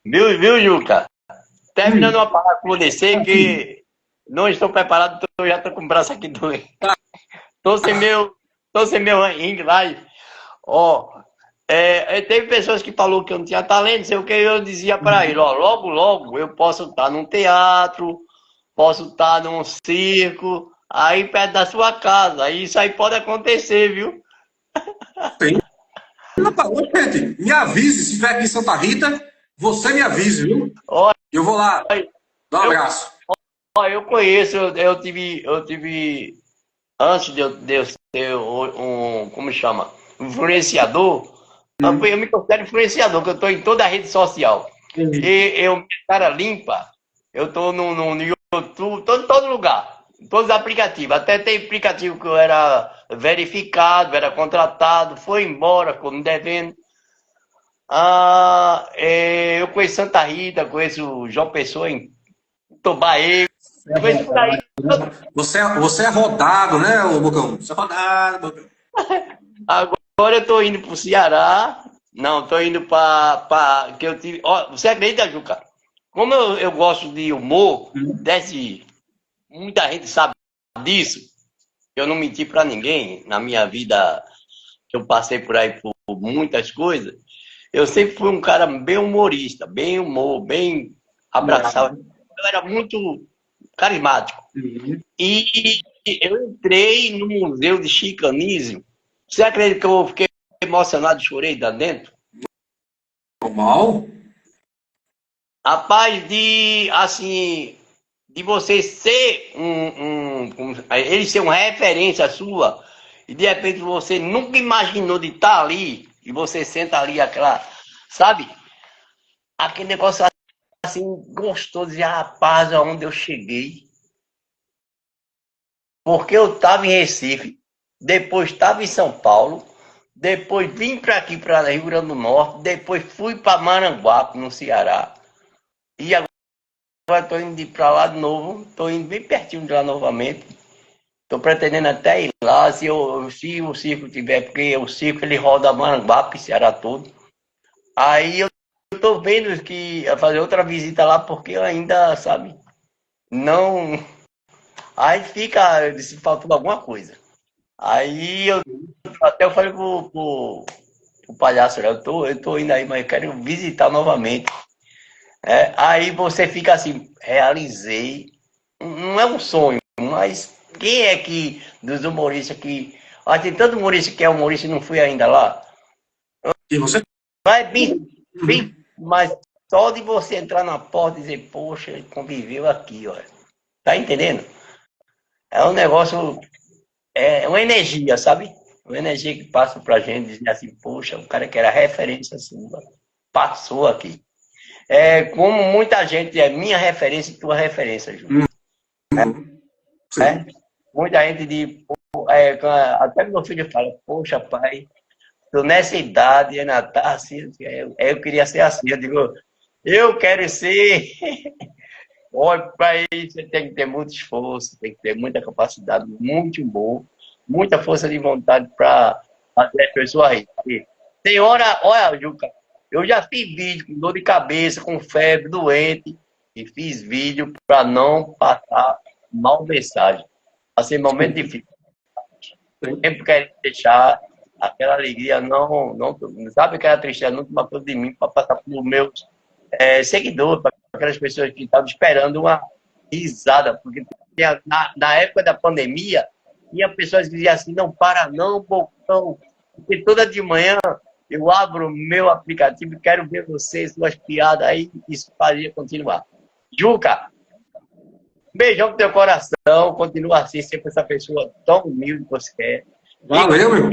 Viu, Juca? Terminando uma palavra com você que não estou preparado, eu já estou com o braço aqui doendo. Estou sem meu ring live. Ó, teve pessoas que falaram que eu não tinha talento, sei o que eu dizia para ele, ó, logo eu posso estar num teatro, posso estar num circo, aí perto da sua casa. Isso aí pode acontecer, viu? Tem. Gente, me avise se estiver aqui em Santa Rita, você me avise, viu? Ó, Eu vou lá dar um abraço. eu conheço, eu tive antes de eu ser como chama? Influenciador, eu me considero influenciador, que eu estou em toda a rede social. E minha cara limpa, eu estou no YouTube, estou em todo lugar, em todos os aplicativos. Até tem aplicativo que eu era verificado, era contratado, foi embora, ficou me devendo. Eu conheço Santa Rita, conheço João Pessoa em Tobaé, conheço por aí. Você é rodado, né, ô Bocão? Você é rodado, Bocão. Agora eu tô indo pro Ceará. Não, tô indo para que eu tive. Ó, você acredita, Juca? Como eu gosto de humor, muita gente sabe disso. Eu não menti para ninguém na minha vida, que eu passei por aí por muitas coisas. Eu sempre fui um cara bem humorista, bem abraçado. Eu era muito carismático. E eu entrei no Museu de Chicanismo. Você acredita que eu fiquei emocionado e chorei lá dentro? Normal? Rapaz, de você ser ele ser uma referência sua, e de repente você nunca imaginou de estar ali, e você senta ali sabe? Aquele negócio assim, gostoso, e rapaz, aonde eu cheguei. Porque eu estava em Recife, depois estava em São Paulo, depois vim para aqui, para Rio Grande do Norte, depois fui para Maranguape, no Ceará. E agora estou indo para lá de novo, estou indo bem pertinho de lá novamente. Estou pretendendo até ir lá, se o circo tiver, porque o circo ele roda Maranguape, Ceará todo. Aí eu estou vendo que fazer outra visita lá, porque eu ainda, sabe, não. Aí fica, se faltou alguma coisa. Aí eu falei pro palhaço, eu tô indo aí, mas eu quero visitar novamente. Aí você fica assim, realizei. Não é um sonho, mas quem é que, dos humoristas que. Tem tanto humorista que é humorista e não fui ainda lá. E você? Mas bem, mas só de você entrar na porta e dizer, poxa, ele conviveu aqui, ó. Tá entendendo? É um negócio. É uma energia, sabe? Uma energia que passa pra gente, dizer assim, poxa, o cara que era referência sua, passou aqui. Como muita gente é minha referência e tua referência, Júlio. Muita gente diz, até meu filho fala, poxa, pai, tô nessa idade, ainda tá assim, eu queria ser assim. Eu digo, eu quero ser. Olha, para isso você tem que ter muito esforço, tem que ter muita capacidade, muito bom, muita força de vontade para fazer a pessoa rir. Tem hora, olha, Juca, eu já fiz vídeo com dor de cabeça, com febre, doente, e fiz vídeo para não passar mal mensagem. Passei momento difícil. Sempre quero deixar aquela alegria, não sabe aquela tristeza, não tomar coisa de mim para passar para os meus seguidores, para aquelas pessoas que estavam esperando uma risada, porque na época da pandemia, tinha pessoas que diziam assim, não para não, Bocão, porque toda de manhã eu abro o meu aplicativo e quero ver vocês, suas piadas, aí isso fazia continuar. Juca, beijão pro teu coração, continua assim, sempre essa pessoa tão humilde que você é. Valeu, meu irmão.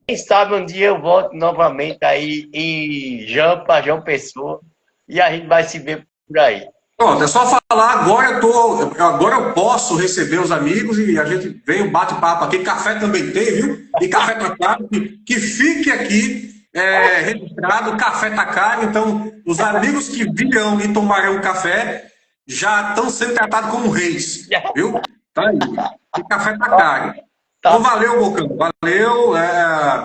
Quem sabe um dia eu volto novamente aí em João Pessoa, e a gente vai se ver por aí. Pronto, é só falar, agora eu posso receber os amigos e a gente vem um bate-papo aqui, café também tem, viu? E café tá caro, que fique aqui registrado, café tá caro, então os amigos que virão e tomarão café já estão sendo tratados como reis, viu? Tá aí, e café tá caro. Então, Tá valeu, Bocão, valeu.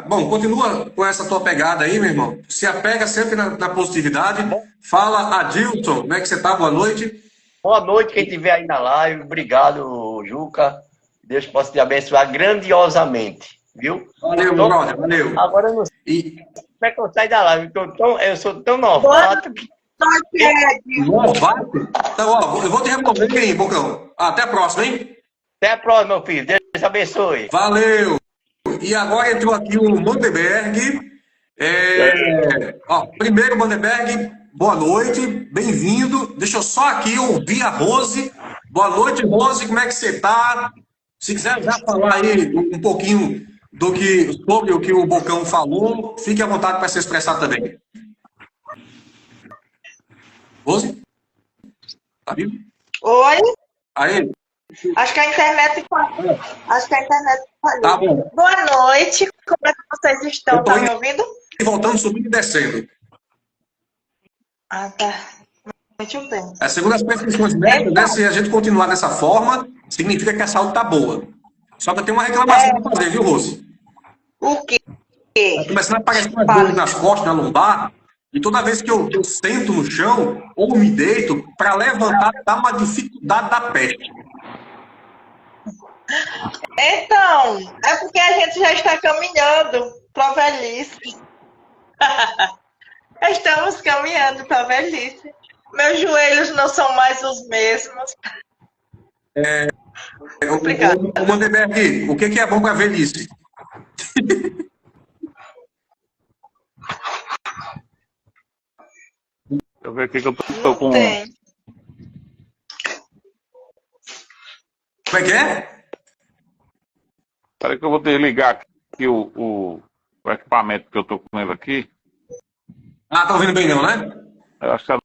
Bom, continua com essa tua pegada aí, meu irmão. Se apega sempre na positividade. bom. Fala, Adilson, como é que você tá? Boa noite. Boa noite, quem estiver aí na live. Obrigado, Juca. Deus possa te abençoar grandiosamente, viu? Valeu, meu Então, brother, valeu. agora eu não sei E como é que eu saio da live. Eu sou tão Boa novato que noite, Ed. novato. Então, ó, eu vou te remover, hein, Bocão. Até a próxima, hein? até a próxima, meu filho. Deus abençoe. Valeu. E agora entrou aqui o Mandeberg. Primeiro, Mandeberg, boa noite, bem-vindo. Deixa eu só aqui ouvir a Rose. Boa noite, Rose, como é que você tá? Se quiser já falar aí um pouquinho sobre o que o Bocão falou, fique à vontade para se expressar também. Rose? Tá vivo? Oi? Aí, Acho que a internet falhou. Acho que a internet tá falhou. bom. Boa noite. Como é que vocês estão? Eu tô Tá indo me ouvindo? e voltando, subindo e descendo. Ah, tá. Muito bem. Segundo as prescrições médicas, né, se a gente continuar dessa forma, significa que a saúde tá boa. Só que eu tenho uma reclamação para fazer, viu, Rose? O quê? Tá começando a aparecer umas dores Fale. nas costas, na lombar, e toda vez que eu sento no chão ou me deito, para levantar dá uma dificuldade da peste. Então, é porque a gente já está caminhando para a velhice. Estamos caminhando para a velhice. Meus joelhos não são mais os mesmos. Complicado. O Mandeberg, o que é bom para a velhice? Deixa eu ver aqui que eu tô Não com. tem. Como é que é? Peraí que eu vou desligar aqui o equipamento que eu tô com ele aqui. Ah, tá ouvindo bem não, né? Eu acho que tá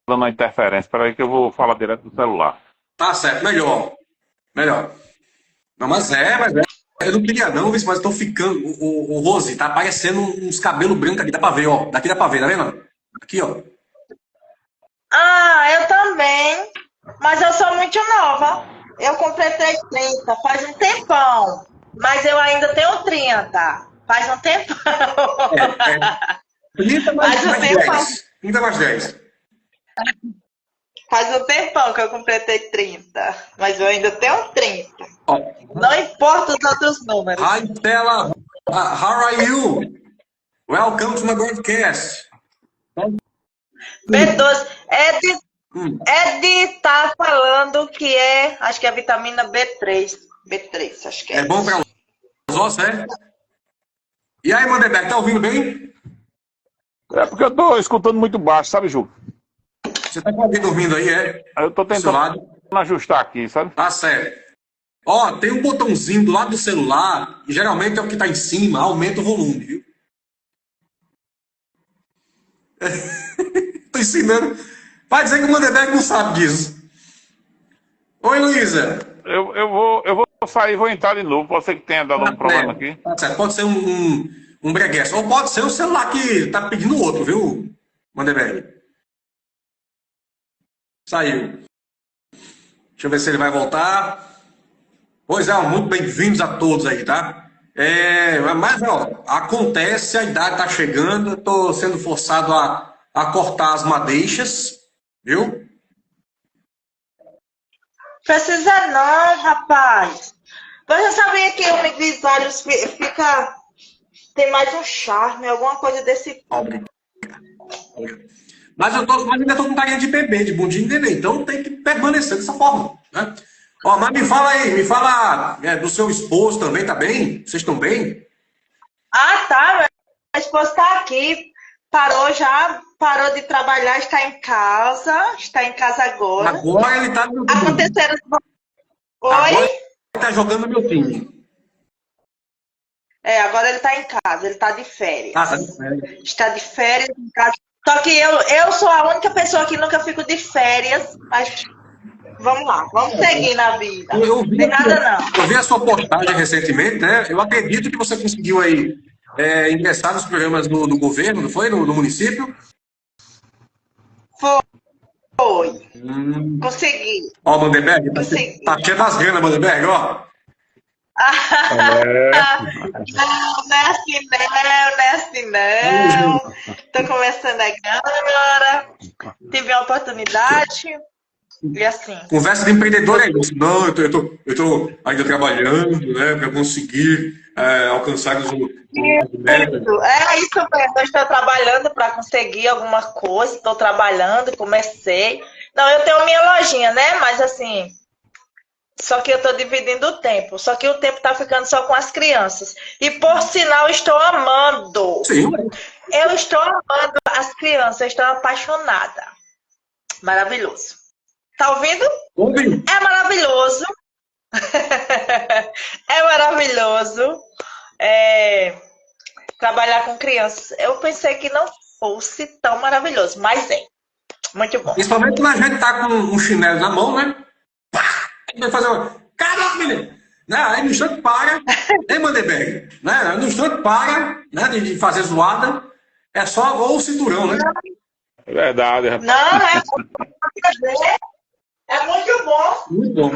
dando uma interferência. Peraí que eu vou falar direto do celular. Tá certo, melhor. Melhor. Não, mas eu não queria não, mas tô ficando. O Rose, tá aparecendo uns cabelos brancos aqui, dá pra ver, ó. Daqui dá pra ver, tá vendo? Aqui, ó. Ah, eu também. Mas eu sou muito nova. Eu completei 30 faz um tempão. Mas eu ainda tenho 30. Faz um tempão. 30 Faz um mais tempo. 10. 30 mais 10. Faz um tempão que eu completei 30. Mas eu ainda tenho 30. Ó. Não importa os outros números. Hi, Stella. How are you? Welcome to my broadcast. B12. Ed Hum. tá falando que acho que é a vitamina B3. B3, acho que é. É bom para os ossos, é? E aí, Mandeberg, tá ouvindo bem? É porque eu tô escutando muito baixo, sabe, Ju? Você tá com alguém dormindo aí, é? Aí eu tô Do seu tentando lado? ajustar aqui, sabe? Tá certo. Ó, tem um botãozinho do lado do celular, e geralmente é o que tá em cima, aumenta o volume, viu? Tô ensinando. Vai dizer que o Mandeberg não sabe disso. Oi, Luísa. Eu vou sair e vou entrar de novo. Pode ser que tenha dado um problema aqui. Tá certo. Pode ser um breguês. Ou pode ser o celular que tá pedindo outro, viu, Mandeberg? Saiu. Deixa eu ver se ele vai voltar. Pois é, ó, muito bem-vindos a todos aí, tá? Mas, ó, acontece, a idade tá chegando, eu tô sendo forçado a cortar as madeixas, viu? Precisa não, rapaz. Você sabia que o grisalhos fica. Tem mais um charme, alguma coisa desse. Obrigado. Mas ainda tô com carinha de bebê, de bundinho de neném, então tem que permanecer dessa forma, né? Ó, mas me fala aí, do seu esposo também, tá bem? Vocês estão bem? Ah, tá. Meu esposo tá aqui. Parou de trabalhar, está em casa. Está em casa agora. Agora ele tá no meu time. Aconteceram. Agora Oi? ele tá jogando no meu time. Agora ele tá em casa, ele tá de férias. Ah, tá de férias. Está de férias em casa. Só que eu sou a única pessoa que nunca fico de férias, mas vamos lá, vamos seguir na vida. Eu Não tem nada não. eu vi a sua postagem recentemente, né? Eu acredito que você conseguiu aí ingressar nos programas do governo, não foi? No município? Foi. Consegui. Ó, Mandeberg, Consegui. tá cheio das ganas, Mandeberg, ó. Não é assim não, não é assim não. Tô começando agora. Tive a oportunidade e assim. Conversa de empreendedor é isso. Não, eu tô ainda trabalhando, né, para conseguir alcançar os metas. É isso mesmo. Eu estou trabalhando para conseguir alguma coisa. Estou trabalhando, comecei. Não, eu tenho minha lojinha, né? Mas assim, só que eu estou dividindo o tempo. Só que o tempo está ficando só com as crianças. E por sinal, estou amando. Sim, Eu estou amando as crianças. Eu estou apaixonada. Maravilhoso. Tá ouvindo? ouvi. É maravilhoso. É maravilhoso. É, trabalhar com crianças. Eu pensei que não fosse tão maravilhoso, mas é. Muito bom. Principalmente quando a gente tá com um chinelo na mão, né? Pá! Aí vai fazer uma. Caramba, menino! Né? Aí no instante para, hein, Mandeberg? Né? No instante para, né? De fazer zoada. É só ou o cinturão, né? É verdade, rapaz. Não, é muito bom. Muito bom.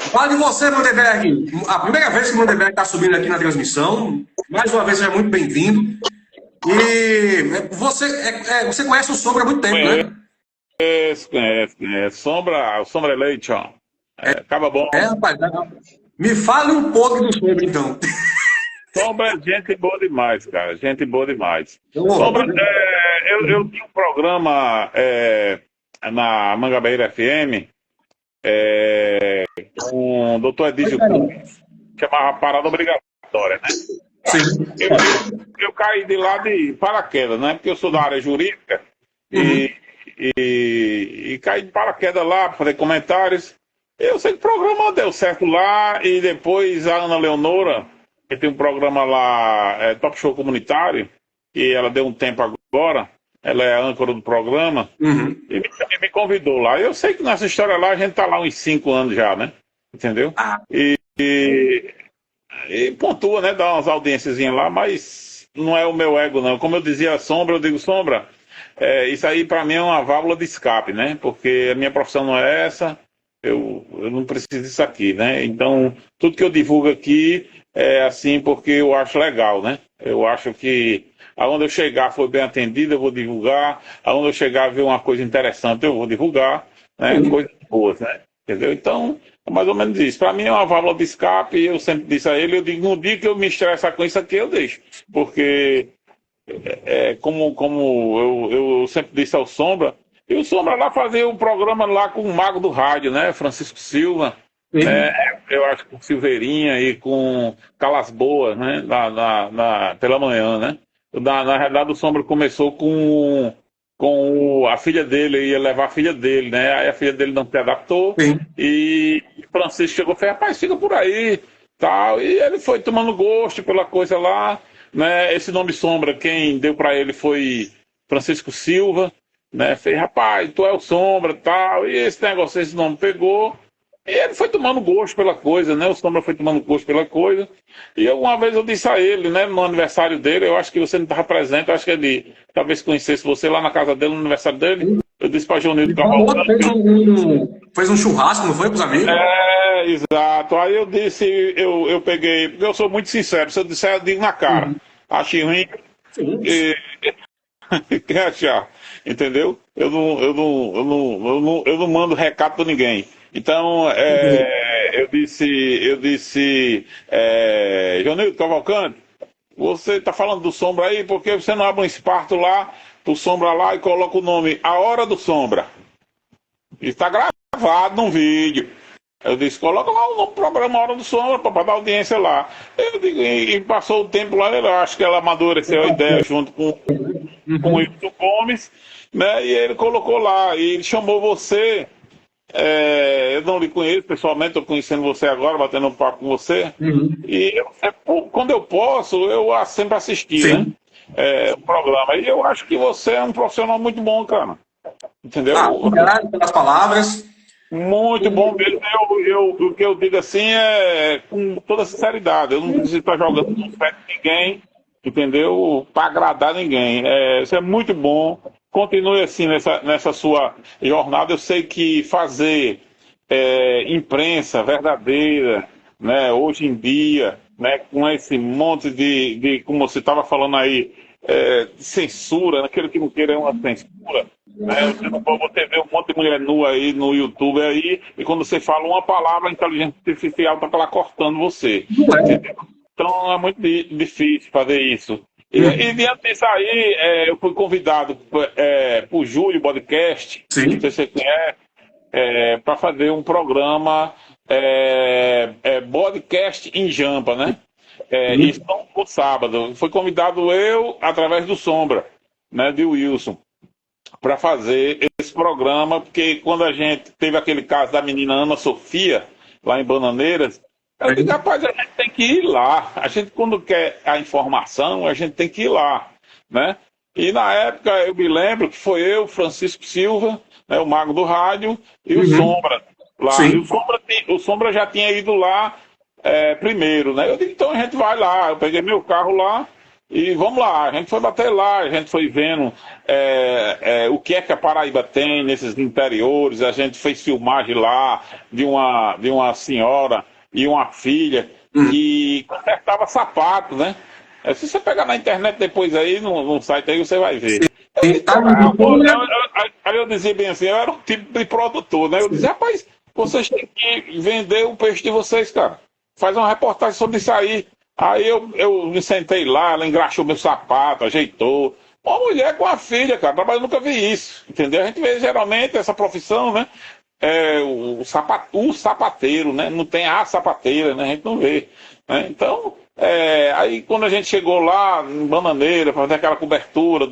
Fala de você, Mandeberg. A primeira vez que o Mandeberg está subindo aqui na transmissão. Mais uma vez, seja muito bem-vindo. E você conhece o Sombra há muito tempo, né? Conhece. Sombra é leite, ó. Acaba bom. Rapaz. Me fale um pouco do Sombra, então. Sombra é gente boa demais, cara. Gente boa demais. Eu Sombra, eu tinha um programa na Mangabeira FM com o Dr. Edísio Cruz, chamava Parada Obrigatória, né? Sim. Eu caí de lá de paraquedas, né? Porque eu sou da área jurídica e caí de paraquedas lá para fazer comentários. Eu sei que o programa deu certo lá e depois a Ana Leonora, que tem um programa lá, Top Show Comunitário, e ela deu um tempo agora, ela é a âncora do programa, e me convidou lá. Eu sei que nessa história lá a gente tá lá uns 5 anos já, né? Entendeu? E pontua, né? Dá umas audiênciazinhas lá, mas não é o meu ego, não. Como eu dizia a Sombra, eu digo, Sombra, isso aí para mim é uma válvula de escape, né? Porque a minha profissão não é essa, eu não preciso disso aqui, né? Então, tudo que eu divulgo aqui é assim porque eu acho legal, né? Eu acho que aonde eu chegar foi bem atendido, eu vou divulgar. Aonde eu chegar ver uma coisa interessante, eu vou divulgar, né? Coisas boas, né? Entendeu? Então, é mais ou menos isso. Para mim é uma válvula de escape, e eu sempre disse a ele, eu digo, no dia que eu me estressar com isso aqui, eu deixo. Porque, como eu sempre disse ao Sombra, e o Sombra lá fazia um programa lá com o mago do rádio, né? Francisco Silva, né? Eu acho que com Silveirinha e com Calas Boas, né? Pela manhã, né? Na realidade, o Sombra começou com a filha dele, ia levar a filha dele, né? Aí a filha dele não se adaptou. Sim. E Francisco chegou e falou, rapaz, fica por aí, tal. E ele foi tomando gosto pela coisa lá, né? Esse nome Sombra, quem deu para ele foi Francisco Silva, né? Fez, rapaz, tu é o Sombra, tal. E esse negócio, esse nome pegou. E ele foi tomando gosto pela coisa, né? O Sombra foi tomando gosto pela coisa. E uma vez eu disse a ele, né? No aniversário dele, eu acho que você não estava presente, eu acho que ele talvez conhecesse você lá na casa dele, no aniversário dele. Eu disse para Johnny do Cavalcante. Fez um churrasco, não foi, com os amigos? Exato. Aí eu disse, eu peguei, porque eu sou muito sincero, se eu disser, eu digo na cara. Achei ruim. Quem achar? Entendeu? Eu não mando recado para ninguém. Então, eu disse, Johnny do Cavalcante, você está falando do Sombra aí, por que você não abre um esparto lá, pro Sombra lá e coloca o nome A Hora do Sombra? Está gravado num vídeo. Eu disse, coloca lá o nome do programa A Hora do Sombra, para dar audiência lá. Eu digo, e passou o tempo lá, eu acho que ela amadureceu a ideia junto com o Wilson Gomes, né? E ele colocou lá, e ele chamou você. Eu não lhe conheço pessoalmente, estou conhecendo você agora, batendo um papo com você. E quando eu posso, eu sempre assisti, né? O programa. E eu acho que você é um profissional muito bom, cara. Entendeu? Obrigado pelas palavras. Muito bom mesmo. O que eu digo assim é com toda sinceridade. Eu não preciso estar jogando no pé de ninguém, entendeu? Para agradar ninguém. Isso é muito bom. Continue assim nessa sua jornada. Eu sei que fazer imprensa verdadeira, né, hoje em dia, né, com esse monte como você estava falando aí, de censura, aquele que não queira é uma censura, né, você vê um monte de mulher nua aí no YouTube aí, e quando você fala uma palavra, a inteligência artificial está lá cortando você. Não é. Entendeu? Então é muito difícil fazer isso. E diante disso aí, eu fui convidado por Júlio Podcast, Sim. não sei se você conhece, para fazer um programa podcast em Jampa, né? Isso no sábado. Foi convidado eu, através do Sombra, né, de Wilson, para fazer esse programa, porque quando a gente teve aquele caso da menina Ana Sofia, lá em Bananeiras, eu digo, rapaz, a gente tem que ir lá. A gente, quando quer a informação, a gente tem que ir lá, né? E na época, eu me lembro que foi eu, Francisco Silva, né, o Mago do Rádio, e o Sombra lá. Sim. E o Sombra já tinha ido lá primeiro, né? Eu digo, então a gente vai lá. Eu peguei meu carro lá e vamos lá. A gente foi bater lá, a gente foi vendo o que é que a Paraíba tem nesses interiores. A gente fez filmagem lá de uma senhora e uma filha que consertava sapatos, né? Se você pegar na internet depois aí, no site aí, você vai ver. Aí eu dizia bem assim, eu era um tipo de produtor, né? Eu dizia, rapaz, vocês têm que vender o peixe de vocês, cara. Faz uma reportagem sobre isso aí. Aí eu me sentei lá, ela engraxou meu sapato, ajeitou. Uma mulher com a filha, cara, mas eu nunca vi isso, entendeu? A gente vê geralmente essa profissão, né? O sapateiro, né? Não tem a sapateira, né? A gente não vê, né? Então, aí quando a gente chegou lá em Bananeira, para fazer aquela cobertura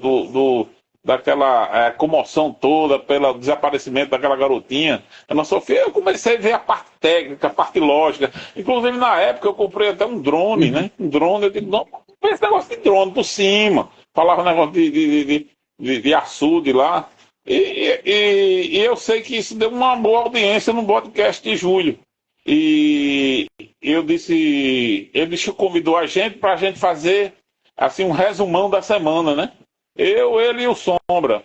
daquela comoção toda pelo desaparecimento daquela garotinha, Ana Sofia, eu comecei a ver a parte técnica, a parte lógica. Inclusive, na época, eu comprei até um drone, né? Um drone, eu digo, não, esse negócio de drone por cima. Falava negócio de açude lá. E eu sei que isso deu uma boa audiência no podcast de Júlio. E ele disse que convidou a gente para a gente fazer assim um resumão da semana, né? Ele e o Sombra.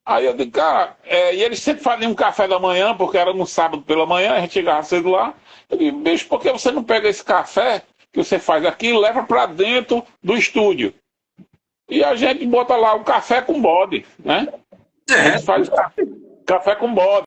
Aí eu digo, cara, e eles sempre faziam um café da manhã, porque era no sábado pela manhã, a gente chegava cedo lá. Eu digo, bicho, por que você não pega esse café que você faz aqui e leva para dentro do estúdio? E a gente bota lá o café com bode, né? A gente faz café com bode.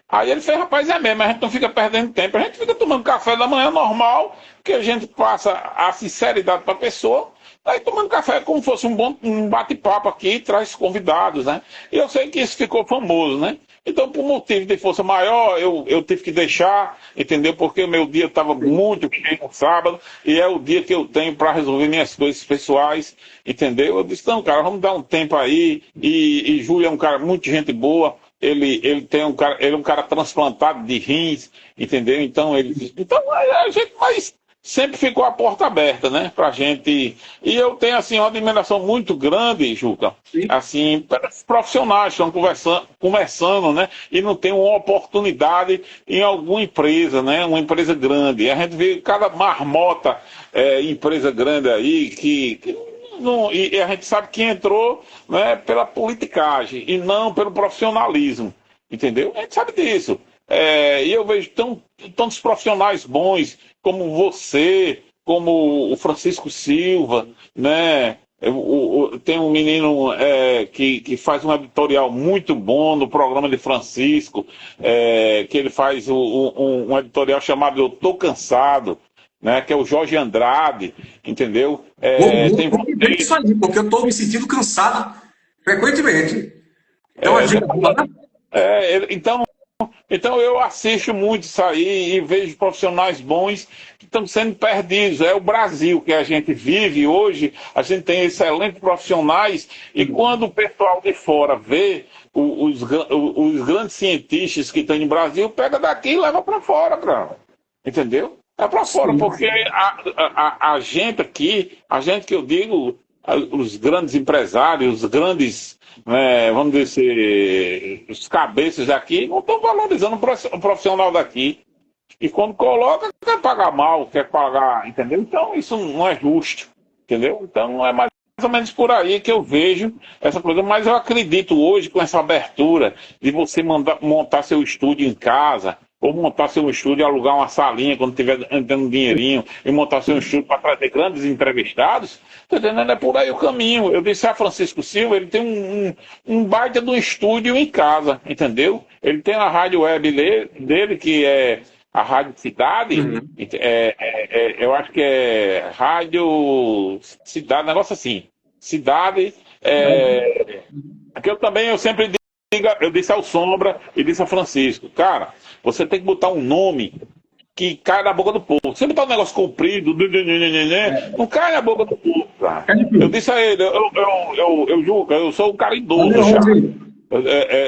Aí ele fez, rapaz, é mesmo, a gente não fica perdendo tempo, a gente fica tomando café da manhã normal, que a gente passa a sinceridade para a pessoa, aí tomando café como fosse um bate-papo aqui, traz convidados, né? E eu sei que isso ficou famoso, né? Então, por motivo de força maior, eu tive que deixar, entendeu? Porque o meu dia estava muito cheio no sábado, e é o dia que eu tenho para resolver minhas coisas pessoais, entendeu? Eu disse, não, cara, vamos dar um tempo aí, e Júlio é um cara muito gente boa, ele é um cara transplantado de rins, entendeu? Então a gente sempre ficou a porta aberta, né, pra gente. E eu tenho assim uma admiração muito grande, Juca, assim, para os profissionais que estão conversando, né, e não tem uma oportunidade em alguma empresa, né, uma empresa grande. E a gente vê cada marmota empresa grande aí que não, e a gente sabe que entrou, né, pela politicagem e não pelo profissionalismo, entendeu? A gente sabe disso. E eu vejo tantos profissionais bons como você, como o Francisco Silva, né? Tem um menino que faz um editorial muito bom no programa de Francisco, que ele faz um editorial chamado Eu Tô Cansado, né, que é o Jorge Andrade, entendeu? Tem isso aí, porque eu estou me sentindo cansado frequentemente. Então, então eu assisto muito isso aí e vejo profissionais bons que estão sendo perdidos. É o Brasil que a gente vive hoje, a gente tem excelentes profissionais, e quando o pessoal de fora vê os grandes cientistas que estão no Brasil, pega daqui e leva para fora, entendeu? É para fora, porque a gente aqui, a gente que eu digo, os grandes empresários, os grandes, vamos dizer, os cabeças daqui, não estão valorizando o profissional daqui. E quando coloca, quer pagar mal, quer pagar, entendeu? Então isso não é justo, entendeu? Então é mais ou menos por aí que eu vejo essa coisa, mas eu acredito hoje com essa abertura de você montar seu estúdio em casa, ou montar seu estúdio, alugar uma salinha quando tiver dando um dinheirinho, e montar seu estúdio para trazer grandes entrevistados, tá entendendo? É por aí o caminho. Eu disse a Francisco Silva, ele tem um baita de um estúdio em casa, entendeu? Ele tem a rádio web dele, que é a Rádio Cidade, eu acho que é Rádio Cidade, negócio assim. Cidade, que eu sempre digo, eu disse ao Sombra e disse a Francisco, cara, você tem que botar um nome que cai na boca do povo. Você botar um negócio comprido, não cai na boca do povo, cara. Eu disse a ele, Juca, eu sou um cara idoso já.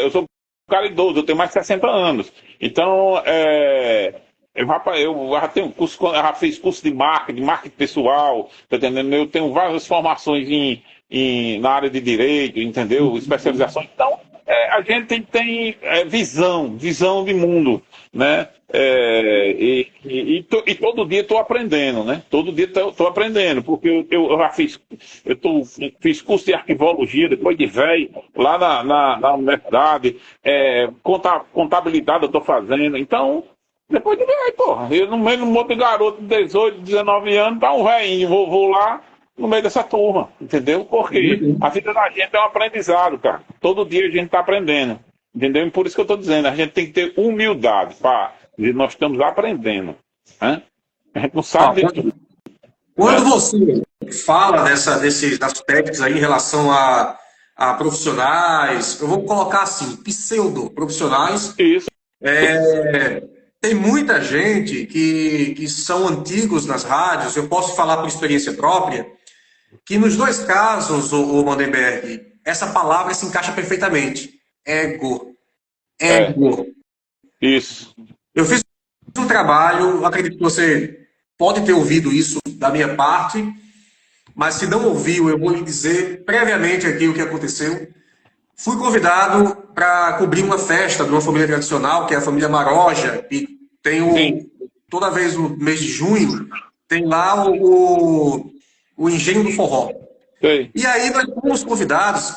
Eu sou um cara idoso, eu tenho mais de 60 anos. Então, eu já tenho curso, eu já fiz curso de marketing pessoal, tá entendendo? Eu tenho várias formações na área de direito, entendeu? Especialização. Então, a gente tem visão de mundo, né? E todo dia estou aprendendo, né? Todo dia estou aprendendo, porque eu já fiz curso de arquivologia, depois de velho, lá na universidade, contabilidade eu estou fazendo, então, depois de velho, porra, eu no meio de um monte de garoto de 18, 19 anos, tá um velhinho, vou lá no meio dessa turma, entendeu? Porque a vida da gente é um aprendizado, cara. Todo dia a gente está aprendendo, entendeu? E por isso que eu estou dizendo, a gente tem que ter humildade para dizer, nós estamos aprendendo, né? A gente não sabe de tudo. Quando você fala desses aspectos aí em relação a profissionais, eu vou colocar assim, pseudo-profissionais. Isso. Tem muita gente que são antigos nas rádios, eu posso falar por experiência própria, que nos dois casos, o Mandenberg, essa palavra se encaixa perfeitamente. Ego. Isso. Eu fiz um trabalho, acredito que você pode ter ouvido isso da minha parte, mas se não ouviu, eu vou lhe dizer previamente aqui o que aconteceu. Fui convidado para cobrir uma festa de uma família tradicional, que é a família Maroja, e tem toda vez no mês de junho, tem lá o Engenho do Forró. Sim. E aí nós fomos convidados,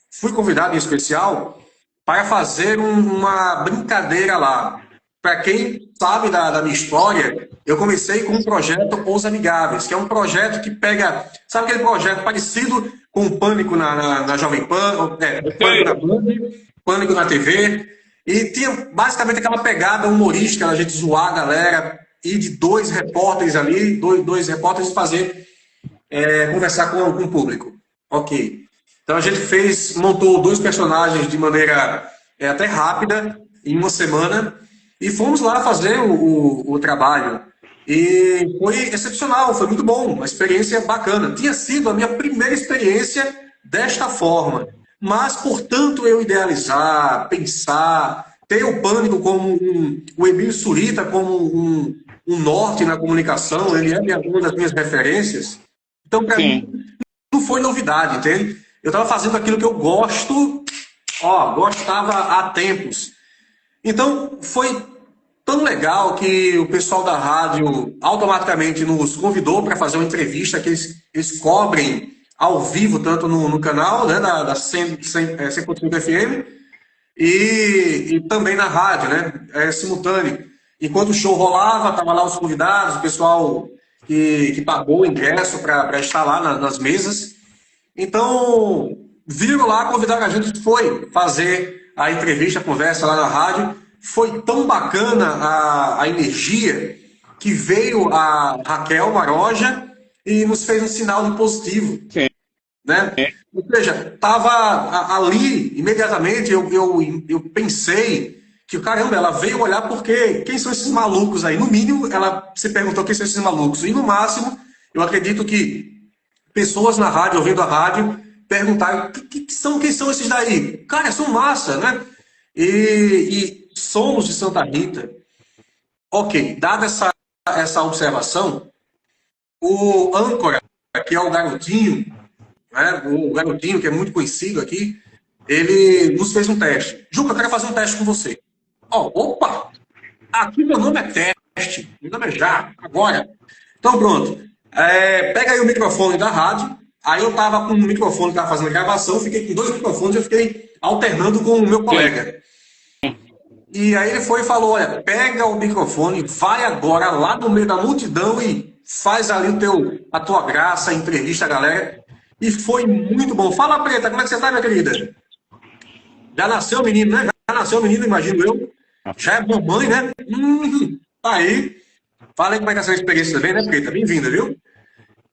fui convidado em especial, para fazer uma brincadeira lá. Para quem sabe da minha história, eu comecei com um projeto Os Amigáveis, que é um projeto que pega, sabe aquele projeto parecido com o Pânico na Jovem Pan, Pânico na Band, Pânico na TV, e tinha basicamente aquela pegada humorística, a gente zoar a galera, e de dois repórteres ali, dois repórteres fazer, conversar com o público. Ok. Então a gente montou dois personagens de maneira até rápida, em uma semana, e fomos lá fazer o trabalho. E foi excepcional, foi muito bom, uma experiência bacana. Tinha sido a minha primeira experiência desta forma. Mas, portanto, eu idealizar, pensar, ter o Pânico como o Emílio Surita como um norte na comunicação, ele é uma das minhas referências. Então, para mim, não foi novidade, entende? Eu estava fazendo aquilo que eu gostava há tempos. Então, foi tão legal que o pessoal da rádio automaticamente nos convidou para fazer uma entrevista que eles cobrem ao vivo, tanto no canal, né, da 100.5 FM, e também na rádio, né, simultâneo. Enquanto o show rolava, estavam lá os convidados, o pessoal que pagou o ingresso para estar lá nas mesas. Então, viram lá, convidaram a gente, foi fazer a entrevista, a conversa lá na rádio. Foi tão bacana a energia que veio a Raquel Maroja e nos fez um sinal de positivo. Sim. Né? Ou seja, estava ali, imediatamente eu pensei que, caramba, ela veio olhar porque quem são esses malucos aí? No mínimo, ela se perguntou quem são esses malucos. E no máximo, eu acredito que pessoas na rádio, ouvindo a rádio, perguntaram quem são esses daí? Cara, são massa, né? E somos de Santa Rita. Ok, dada essa observação, o âncora, que é o garotinho, né, o garotinho que é muito conhecido aqui, ele nos fez um teste. Juca, eu quero fazer um teste com você. Opa! Aqui meu nome é teste, meu nome é já, agora. Então pronto. Pega aí o microfone da rádio. Aí eu tava com o microfone que estava fazendo a gravação, fiquei com dois microfones, eu fiquei alternando com o meu colega. E aí ele foi e falou, olha, pega o microfone, vai agora lá no meio da multidão e faz ali a tua graça, entrevista a galera. E foi muito bom. Fala, Preta, como é que você tá, minha querida? Já nasceu o menino, né? Já nasceu o menino, imagino eu. Já é mamãe, né? Tá aí. Fala aí como é que é essa experiência também, né, Preta? Bem-vinda, viu?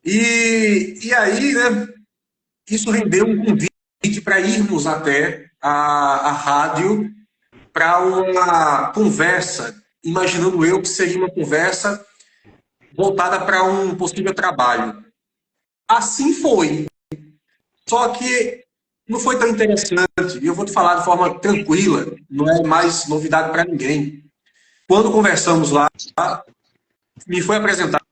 E aí, né, isso rendeu um convite para irmos até a rádio para uma conversa, imaginando eu que seria uma conversa voltada para um possível trabalho. Assim foi. Só que não foi tão interessante, e eu vou te falar de forma tranquila, não é mais novidade para ninguém. Quando conversamos lá, me foi apresentado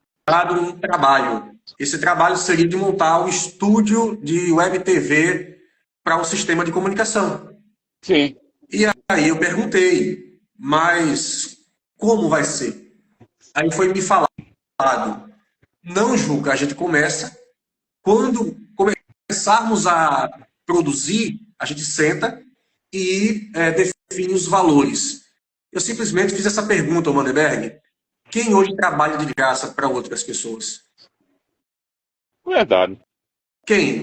um trabalho. Esse trabalho seria de montar um estúdio de web TV para o sistema de comunicação. Sim. E aí eu perguntei, mas como vai ser? Aí foi me falado, não, Juca, a gente começa, quando começarmos a produzir, a gente senta e define os valores. Eu simplesmente fiz essa pergunta ao Mandeberg, quem hoje trabalha de graça para outras pessoas? Verdade. Quem?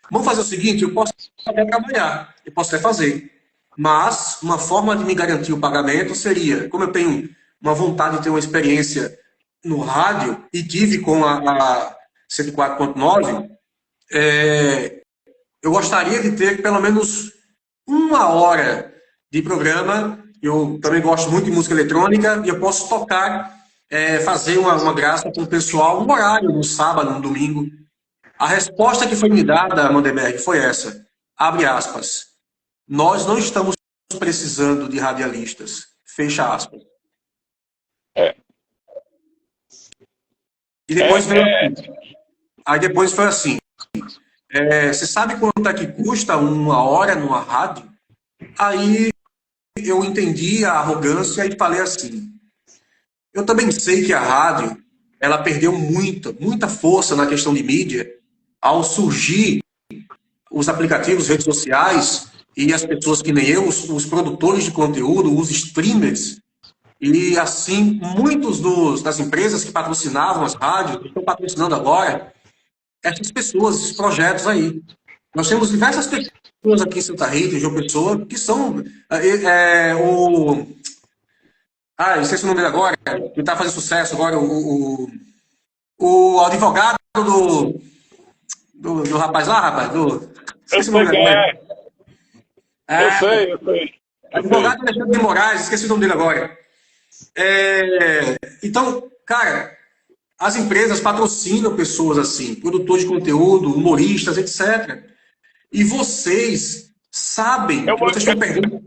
Vamos fazer o seguinte, eu posso até trabalhar, eu posso até fazer, mas uma forma de me garantir o pagamento seria, como eu tenho uma vontade de ter uma experiência no rádio e tive com a 104.9, eu gostaria de ter pelo menos 1 hora de programa. Eu também gosto muito de música eletrônica e eu posso tocar, fazer uma graça com o pessoal, um horário, no sábado, no domingo. A resposta que foi me dada, Mandeberg, foi essa. Abre aspas. Nós não estamos precisando de radialistas. Fecha aspas. E depois veio assim. Aí depois foi assim. Você sabe quanto é que custa 1 hora numa rádio? Aí eu entendi a arrogância e falei assim. Eu também sei que a rádio ela perdeu muita força na questão de mídia ao surgir os aplicativos, redes sociais e as pessoas que nem eu, os produtores de conteúdo, os streamers, e assim, muitos das empresas que patrocinavam as rádios, estão patrocinando agora, essas pessoas, esses projetos aí. Nós temos diversas pessoas aqui em Santa Rita, em João Pessoa, que são esqueci o nome dele agora, que está fazendo sucesso agora, o advogado do rapaz lá, rapaz, esqueci o nome dele agora. Eu sei. Advogado Alexandre de Moraes, esqueci o nome dele agora. Então, cara, as empresas patrocinam pessoas assim, produtores de conteúdo, humoristas, etc. E vocês sabem que vocês estão perdendo.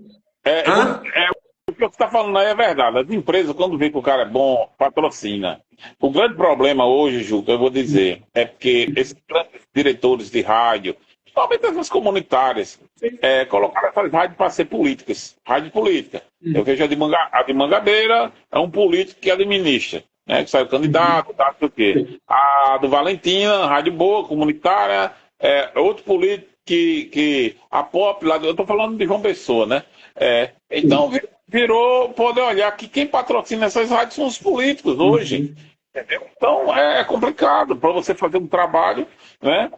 O que você está falando aí é verdade. As empresas, quando vê que o cara é bom, patrocina. O grande problema hoje, Juca, eu vou dizer, é porque esses grandes diretores de rádio, principalmente essas comunitárias, colocaram essas rádios para ser políticas. Rádio política. Eu vejo a de Mangabeira, é um político que administra, né? Que sai o candidato, não sei o quê. A do Valentina, rádio boa, comunitária, outro político que a Pop, lá, eu estou falando de João Pessoa, né? Então virou poder olhar que quem patrocina essas rádios são os políticos hoje. Entendeu? Então é complicado para você fazer um trabalho, né?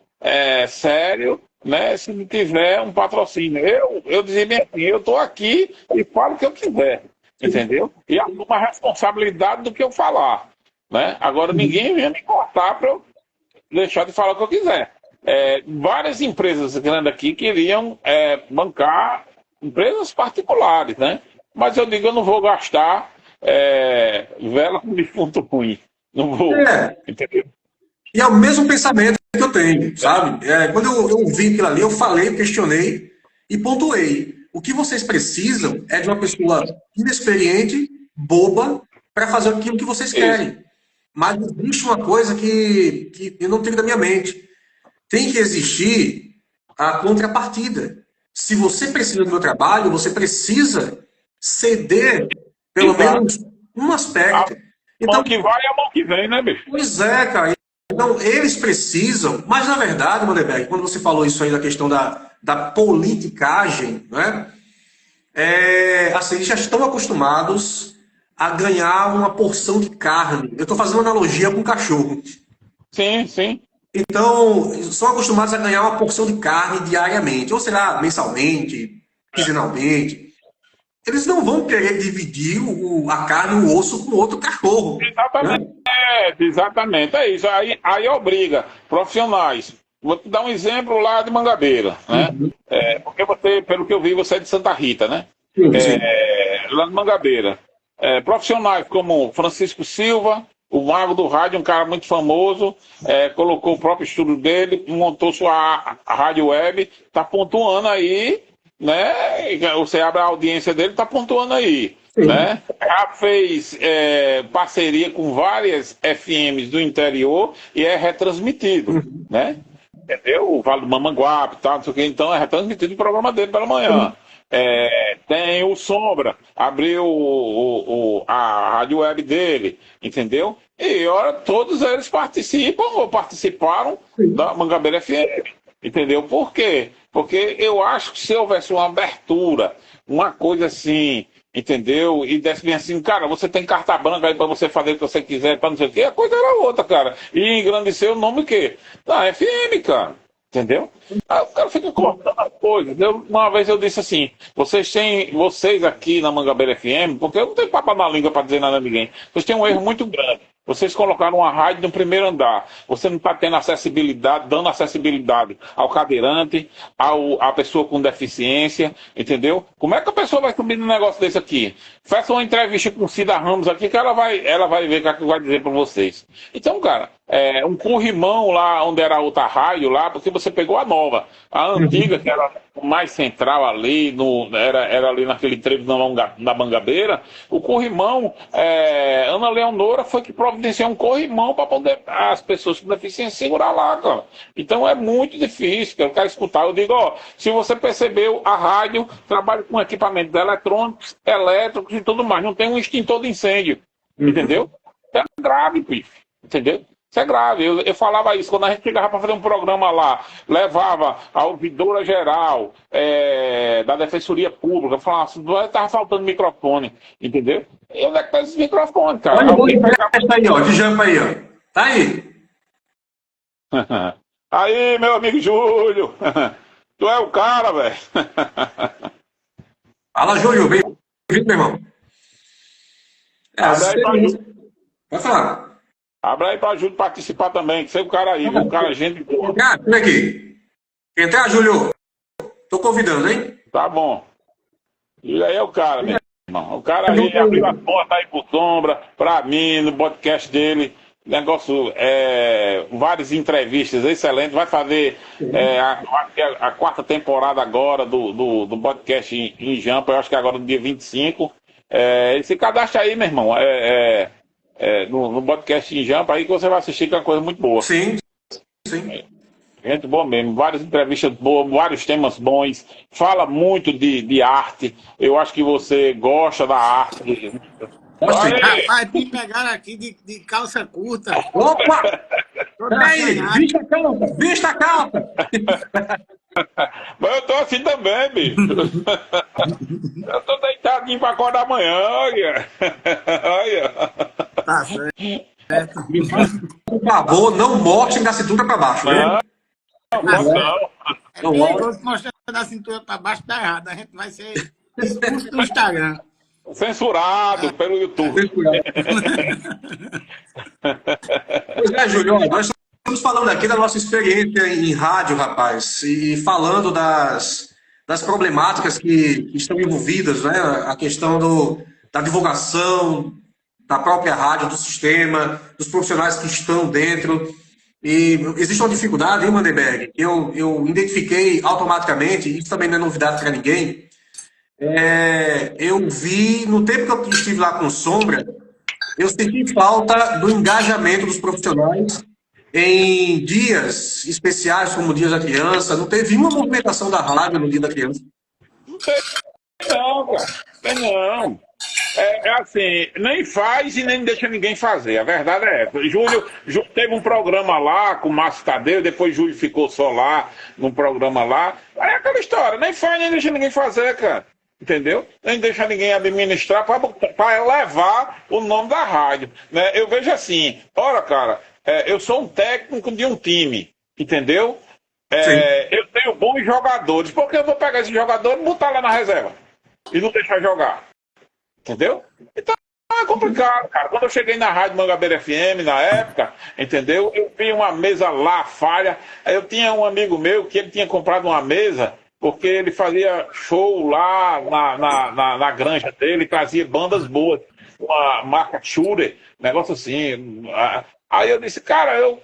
Sério, né? Se não tiver um patrocínio. Eu dizia bem assim, eu estou aqui e falo o que eu quiser, entendeu? E assumo a responsabilidade do que eu falar, né? Agora ninguém vem me cortar para eu deixar de falar o que eu quiser. Várias empresas grandes aqui queriam bancar empresas particulares, né? Mas eu digo, eu não vou gastar vela com defunto ruim. Não vou, entendeu? E é o mesmo pensamento que eu tenho, sabe? Quando eu ouvi aquilo ali, eu falei, eu questionei e pontuei. O que vocês precisam é de uma pessoa inexperiente, boba, para fazer aquilo que vocês querem. Mas existe uma coisa que eu não tiro da minha mente. Tem que existir a contrapartida. Se você precisa do meu trabalho, você precisa ceder pelo menos um aspecto. Então, mão que vai é a mão que vem, né, bicho? Pois é, cara. Então, eles precisam, mas na verdade, Mandeberg, quando você falou isso aí da questão da politicagem, né? assim, eles já estão acostumados a ganhar uma porção de carne. Eu estou fazendo uma analogia com cachorro. Sim, sim. Então, são acostumados a ganhar uma porção de carne diariamente, ou será mensalmente, quinzenalmente. Eles não vão querer dividir a carne, o osso com outro cachorro, né? Exatamente. Exatamente. É isso. Aí obriga profissionais. Vou te dar um exemplo lá de Mangabeira, né? Uhum. Porque você, pelo que eu vi, você é de Santa Rita, né? Sim, sim. Lá de Mangabeira. Profissionais como Francisco Silva, o mago do rádio, um cara muito famoso, colocou o próprio estúdio dele, montou sua a rádio web, está pontuando aí, né? Você abre a audiência dele, está pontuando aí, Sim. né? Já fez parceria com várias FMs do interior e é retransmitido, Uhum. né? Entendeu? O Vale do Mamanguape e tal, não sei o que, então é retransmitido o programa dele pela manhã. Tem o Sombra, abriu a rádio web dele, entendeu? E olha, todos eles participam ou participaram da Mangabeira FM, entendeu? Por quê? Porque eu acho que se houvesse uma abertura, uma coisa assim, entendeu? E desse bem assim, cara, você tem carta branca aí pra você fazer o que você quiser, pra não sei o quê, a coisa era outra, cara. E engrandecer o nome o quê? Da FM, cara. Entendeu? Aí o cara fica cortando as coisas. Uma vez eu disse assim: vocês aqui na Mangabeira FM, porque eu não tenho papo na língua para dizer nada a ninguém, vocês têm um erro muito grande. Vocês colocaram uma rádio no primeiro andar. Você não está tendo acessibilidade, dando acessibilidade ao cadeirante, à pessoa com deficiência, entendeu? Como é que a pessoa vai subir num negócio desse aqui? Faça uma entrevista com Cida Ramos aqui que ela vai ver o que ela vai dizer para vocês. Então, cara, um corrimão lá onde era a outra rádio lá, porque você pegou a nova. A antiga, que era mais central ali, era ali naquele trevo da Mangabeira, o corrimão, Ana Leonora foi que providenciou um corrimão para poder as pessoas com deficiência segurar lá, cara. Então é muito difícil, cara. Eu quero escutar. Eu digo, ó, se você percebeu, a rádio trabalha com equipamentos eletrônicos, elétricos e tudo mais. Não tem um extintor de incêndio, entendeu? É grave, bicho, entendeu? Isso é grave. Eu falava isso quando a gente chegava para fazer um programa lá, levava a ouvidora geral da Defensoria Pública, falava assim, estava faltando microfone, entendeu? E onde é que tá esse microfone, cara? Olha o Alguém pegava... aí, ó, de jampa aí, ó. Tá aí. Aí, meu amigo Júlio, tu é o cara, velho. Fala, Júlio, bem-vindo, meu irmão. Pode falar. Abra aí pra Júlio participar também, que você é o cara aí, viu? O cara, gente boa. Vem aqui. Entrar, Júlio. Tô convidando, hein? Tá bom. E aí é o cara, meu irmão. O cara aí abriu a porta aí pro Sombra, pra mim, no podcast dele. Negócio, várias entrevistas excelentes. Vai fazer a quarta temporada agora do podcast em Jampa, eu acho que agora no dia 25. Se cadastra aí, meu irmão. No podcast em Jampa aí que você vai assistir, que é uma coisa muito boa. Sim, sim. Gente boa mesmo, várias entrevistas boas, vários temas bons, fala muito de arte. Eu acho que você gosta da arte. Rapaz, me pegaram aqui de calça curta. Opa! Peraí, vista a calça! Mas eu tô assim também, bicho. Eu tô deitadinho pra acordar amanhã, olha. Olha. Tá certo. Por favor, não mostre da cintura pra baixo, né? Não. É perigoso mostrar da cintura pra baixo, tá errado. A gente vai ser expulso do Instagram. Censurado pelo YouTube. Pois é, Júlio, nós estamos falando aqui da nossa experiência em rádio, rapaz, e falando das problemáticas que estão envolvidas, né? A questão da divulgação, da própria rádio, do sistema, dos profissionais que estão dentro. E existe uma dificuldade, hein, Mandenberg? Eu identifiquei automaticamente, isso também não é novidade para ninguém. Eu vi, no tempo que eu estive lá com Sombra, eu senti falta do engajamento dos profissionais em dias especiais, como o Dia da Criança. Não teve uma movimentação da rádio no Dia da Criança. Não, cara. Não. Assim, nem faz e nem deixa ninguém fazer. A verdade é essa. Júlio teve um programa lá com o Márcio Tadeu, depois Júlio ficou só lá, num programa lá. Aí é aquela história, nem faz nem deixa ninguém fazer, cara. entendeu? Nem deixa ninguém administrar para levar o nome da rádio, né? Eu vejo assim, ora, cara, eu sou um técnico de um time, entendeu? Sim. Eu tenho bons jogadores, por que eu vou pegar esses jogadores e botar lá na reserva e não deixar jogar, entendeu? Então é complicado, cara. Quando eu cheguei na Rádio Mangabeira FM, na época, entendeu? Eu vi uma mesa lá, falha. Eu tinha um amigo meu que ele tinha comprado uma mesa porque ele fazia show lá na granja dele, trazia bandas boas, uma marca Shure, negócio assim. Aí eu disse, cara, eu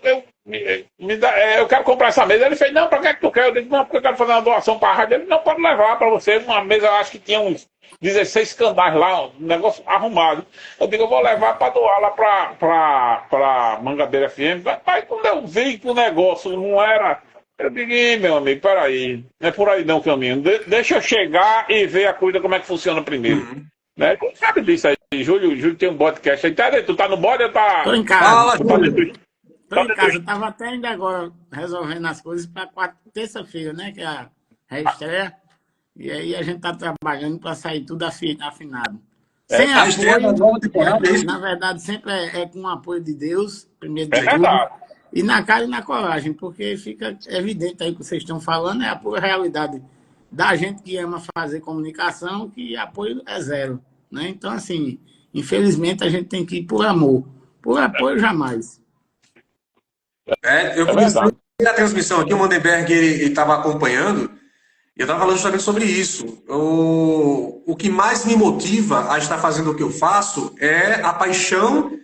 quero comprar essa mesa. Ele fez, não, pra que tu quer? Eu disse, não, porque eu quero fazer uma doação pra rádio. Ele, não, pode levar pra você. Uma mesa, eu acho que tinha uns 16 canais lá, um negócio arrumado. Eu digo, eu vou levar para doar lá para Mangabeira FM. Mas quando eu vi que o negócio não era, eu digo, meu amigo, peraí, não é por aí não o caminho. Deixa eu chegar e ver a coisa como é que funciona primeiro. Né? Tu sabe disso aí, Júlio tem um podcast aí. Tu tá no bode ou tá... Tô em casa. Fala, Júlio. Tô em casa. Eu tava até ainda agora resolvendo as coisas para terça-feira, né? Que é a reestreia. E aí a gente tá trabalhando para sair tudo afinado. Sem A estreia da nova temporada, é isso? na verdade, sempre é com o apoio de Deus, primeiro É de tudo. verdade. E na cara e na coragem, porque fica evidente aí que vocês estão falando, é a pura realidade da gente que ama fazer comunicação, que apoio é zero. Né? Então, assim, infelizmente a gente tem que ir por amor. Por apoio, jamais. Eu comecei a transmissão aqui, o Mandenberg estava acompanhando, e eu estava falando justamente sobre isso. O que mais me motiva a estar fazendo o que eu faço é a paixão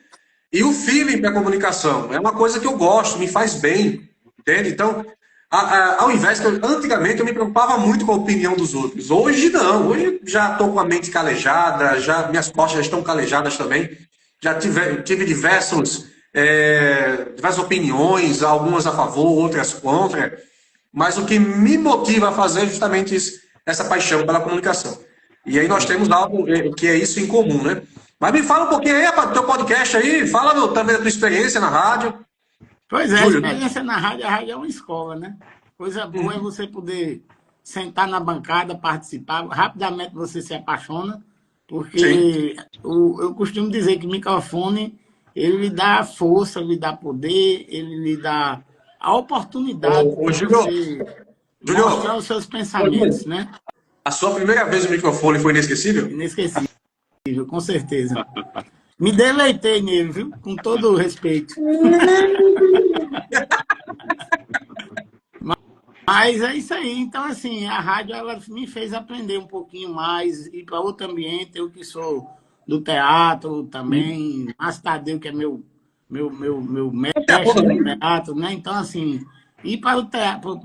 e o feeling para a comunicação. É uma coisa que eu gosto, me faz bem, entende? Então, ao invés que antigamente eu me preocupava muito com a opinião dos outros. Hoje não, hoje já estou com a mente calejada, minhas costas já estão calejadas também. Já tive diversas opiniões, algumas a favor, outras contra. Mas o que me motiva a fazer é justamente isso, essa paixão pela comunicação. E aí nós temos algo que é isso em comum, né? Mas me fala um pouquinho aí, do teu podcast aí, fala também da tua experiência na rádio. Pois é, Júlio, a experiência na rádio, a rádio é uma escola, né? Coisa boa é você poder sentar na bancada, participar, rapidamente você se apaixona, porque eu costumo dizer que o microfone, ele lhe dá força, lhe dá poder, ele lhe dá a oportunidade de você mostrar os seus pensamentos, né? A sua primeira vez no microfone foi inesquecível? Inesquecível, com certeza. Me deleitei nele, viu? Com todo o respeito. Mas é isso aí. Então, assim, a rádio ela me fez aprender um pouquinho mais, ir para outro ambiente. Eu que sou do teatro também, Márcio Tadeu, que é meu mestre no teatro, né? Então, assim, ir para o teatro,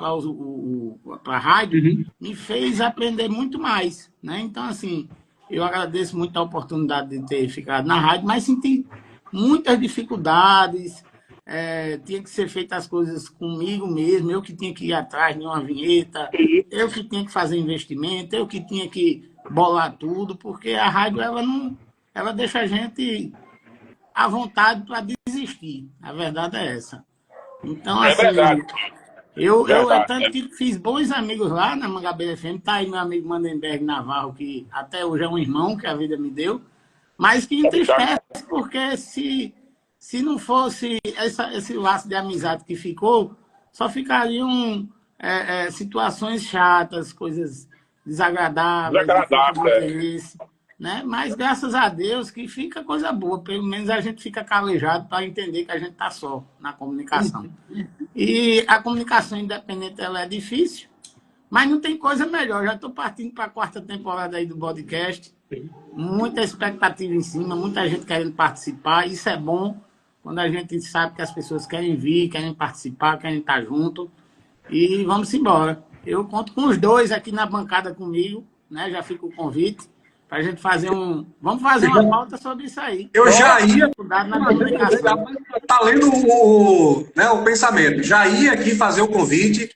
para a rádio, me fez aprender muito mais, né? Então, assim, eu agradeço muito a oportunidade de ter ficado na rádio, mas senti muitas dificuldades. Tinha que ser feitas as coisas comigo mesmo, eu que tinha que ir atrás de uma vinheta, eu que tinha que fazer investimento, eu que tinha que bolar tudo, porque a rádio ela deixa a gente à vontade para desistir. A verdade é essa. Então, assim, eu tanto que fiz bons amigos lá na Mangabeira FM, tá aí meu amigo Mandenberg Navarro, que até hoje é um irmão que a vida me deu, mas que entristece, porque se não fosse esse laço de amizade que ficou, só ficariam situações chatas, coisas desagradáveis, né? Mas graças a Deus que fica coisa boa, pelo menos a gente fica calejado para entender que a gente está só na comunicação. E a comunicação independente ela é difícil, mas não tem coisa melhor. Já estou partindo para a 4ª temporada aí do podcast, muita expectativa em cima, muita gente querendo participar, isso é bom. Quando a gente sabe que as pessoas querem vir, querem participar, querem estar junto. E vamos embora. Eu conto com os dois aqui na bancada comigo, né? Já fica o convite para a gente fazer Vamos fazer uma pauta sobre isso aí. Eu já ia... Na comunicação. Tá lendo o pensamento. Já ia aqui fazer o convite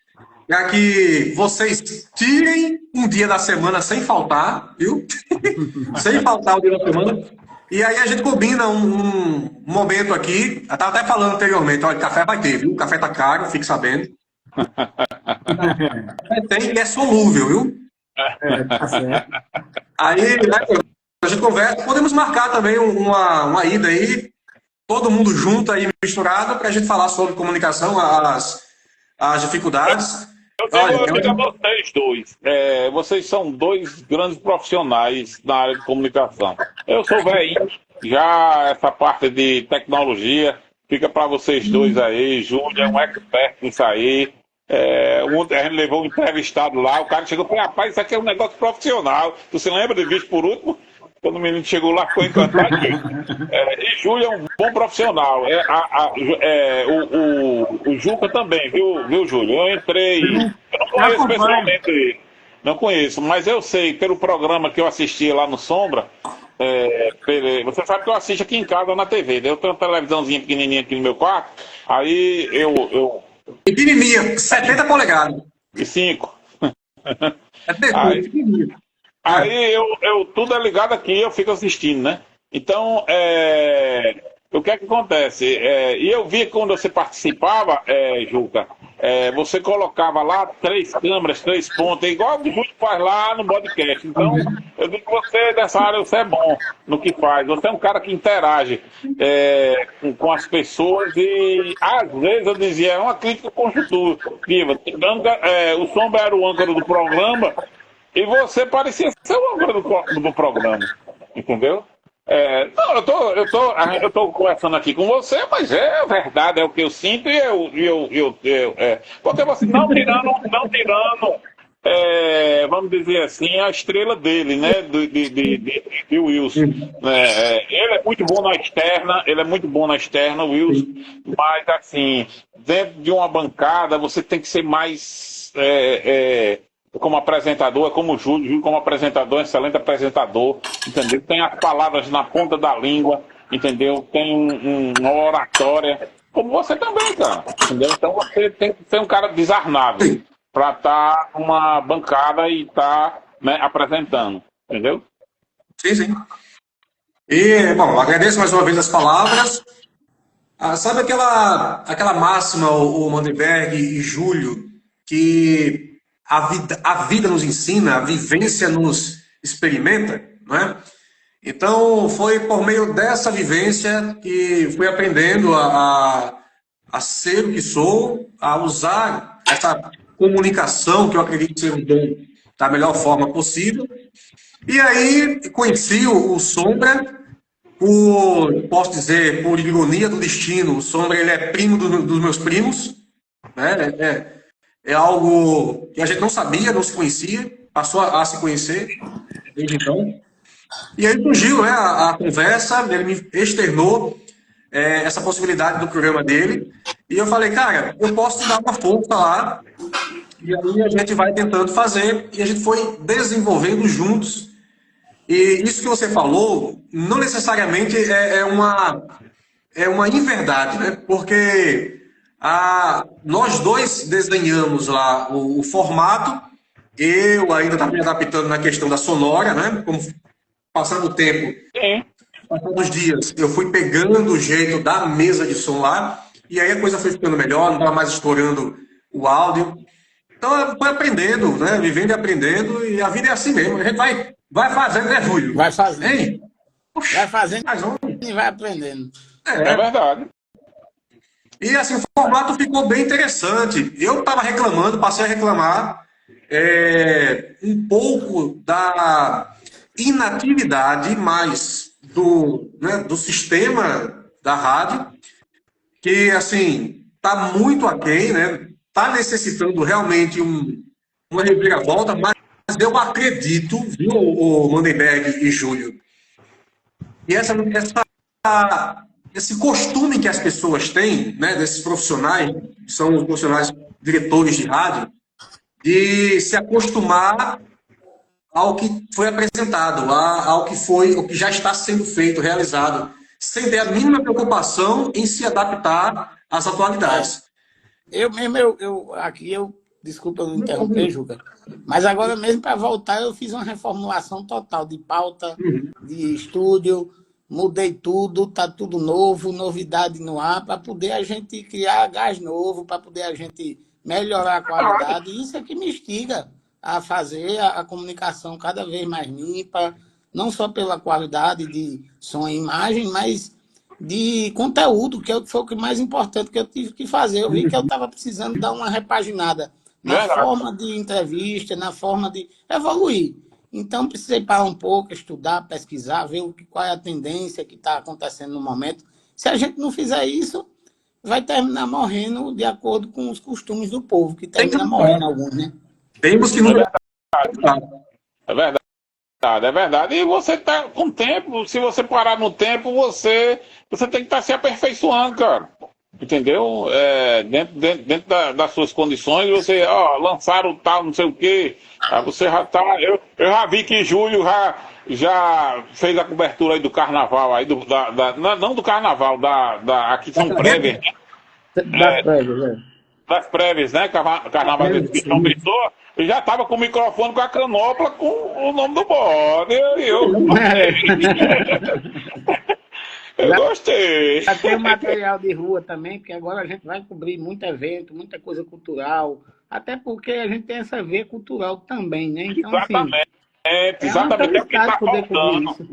para que vocês tirem um dia da semana sem faltar, viu? Sem faltar o dia da semana. E aí a gente combina um momento aqui. Eu estava até falando anteriormente, olha, café vai ter, viu? O café tá caro, fique sabendo. Tem e é solúvel, viu? Tá certo. Aí, né, a gente conversa, podemos marcar também uma ida aí, todo mundo junto aí, misturado, para a gente falar sobre comunicação, as dificuldades. Olha, Eu digo a vocês dois, vocês são dois grandes profissionais na área de comunicação. Eu sou velhinho, já essa parte de tecnologia fica para vocês dois aí. Júlio é um expert nisso aí. A gente levou um entrevistado lá, o cara chegou e falou: rapaz, isso aqui é um negócio profissional. Tu se lembra de Visto por Último? Quando o menino chegou lá, ficou encantado. E Júlio é um bom profissional. O Juca também, viu, Júlio? Eu entrei. Eu não conheço pessoalmente ele. Não conheço, mas eu sei, pelo programa que eu assistia lá no Sombra. Você sabe que eu assisto aqui em casa na TV, né? Eu tenho uma televisãozinha pequenininha aqui no meu quarto. Aí eu pequenininha, 70 polegadas. e 5. É perfeito, pequenininha. Aí tudo é ligado aqui, eu fico assistindo, né? Então, o que é que acontece? E eu vi que quando você participava, Juca, você colocava lá 3 câmeras, 3 pontos, igual o Júlio faz lá no podcast. Então, eu digo que você, dessa área, você é bom no que faz. Você é um cara que interage com as pessoas e, às vezes, eu dizia, é uma crítica construtiva. O Sombra era o âncora do programa, e você parecia ser o âncora do programa, entendeu? Não, eu tô conversando aqui com você, mas é verdade, é o que eu sinto porque você não tirando, vamos dizer assim, a estrela dele, né, de Wilson. Ele é muito bom na externa, Wilson, mas assim, dentro de uma bancada você tem que ser mais como apresentador, como o Júlio como apresentador, excelente apresentador, entendeu? Tem as palavras na ponta da língua, entendeu? Tem uma oratória, como você também, cara, entendeu? Então você tem que ser um cara desarmável para estar numa bancada e estar, né, apresentando, entendeu? Sim, sim. E, bom, agradeço mais uma vez as palavras. Sabe aquela máxima, o Mandelberg e Júlio, que a vida nos ensina, a vivência nos experimenta, não é? Então, foi por meio dessa vivência que fui aprendendo a ser o que sou, a usar essa comunicação, que eu acredito ser um dom, da melhor forma possível. E aí, conheci o Sombra, posso dizer, por ironia do destino. O Sombra, ele é primo dos meus primos, né? É algo que a gente não sabia, não se conhecia, passou a se conhecer desde então. E aí surgiu, né, a conversa, ele me externou essa possibilidade do programa dele, e eu falei, cara, eu posso te dar uma força lá, e aí a gente vai tentando fazer, e a gente foi desenvolvendo juntos. E isso que você falou, não necessariamente é uma inverdade, né? Porque nós dois desenhamos lá o formato, eu ainda estava me adaptando na questão da sonora, né? Como passando o tempo, passando os dias, eu fui pegando o jeito da mesa de som lá, e aí a coisa foi ficando melhor, não estava mais estourando o áudio. Então eu fui aprendendo, né? Vivendo e aprendendo, e a vida é assim mesmo, a gente vai fazendo, né, Júlio? Vai fazendo. Hein? Vai fazendo e vai aprendendo. É verdade. E assim, o formato ficou bem interessante. Eu estava reclamando, passei a reclamar um pouco da inatividade mais do sistema da rádio, que assim, está muito aquém, né? Está necessitando realmente uma reviravolta, mas eu acredito, viu, o Mandenberg e Júlio, e esse costume que as pessoas têm, né, desses profissionais, que são os profissionais diretores de rádio, de se acostumar ao que foi apresentado, ao que já está sendo feito, realizado, sem ter a mínima preocupação em se adaptar às atualidades. Desculpa eu interromper, Juca, mas agora mesmo para voltar eu fiz uma reformulação total de pauta, de estúdio, mudei tudo, tá tudo novo, novidade no ar, para poder a gente criar gás novo, para poder a gente melhorar a qualidade. Isso é que me instiga a fazer a comunicação cada vez mais limpa, não só pela qualidade de som e imagem, mas de conteúdo, foi o que mais importante que eu tive que fazer. Eu vi que eu estava precisando dar uma repaginada na Verdade. forma de entrevista, na forma de evoluir. Então, precisei parar um pouco, estudar, pesquisar, ver qual é a tendência que está acontecendo no momento. Se a gente não fizer isso, vai terminar morrendo de acordo com os costumes do povo, que Tem que termina morrendo alguns, né? Temos que É nos... verdade. É verdade. É verdade. E você tá com tempo, se você parar no tempo, você tem que estar se aperfeiçoando, cara. Entendeu? Dentro das suas condições, você, lançaram tal, não sei o quê. Aí você já tá. Eu já vi que Júlio já fez a cobertura aí do carnaval, aí não do carnaval, aqui são prévias, né? Das prévias, né? Das prévias, né? Carnaval de São Pessoa. Eu já tava com o microfone com a canopla com o nome do bode. Eu gostei. Já tem o material de rua também, porque agora a gente vai cobrir muito evento, muita coisa cultural, até porque a gente tem essa veia cultural também, né? Então, assim, Exatamente. é uma Exatamente. É o que felicidade está poder cobrir faltando. isso.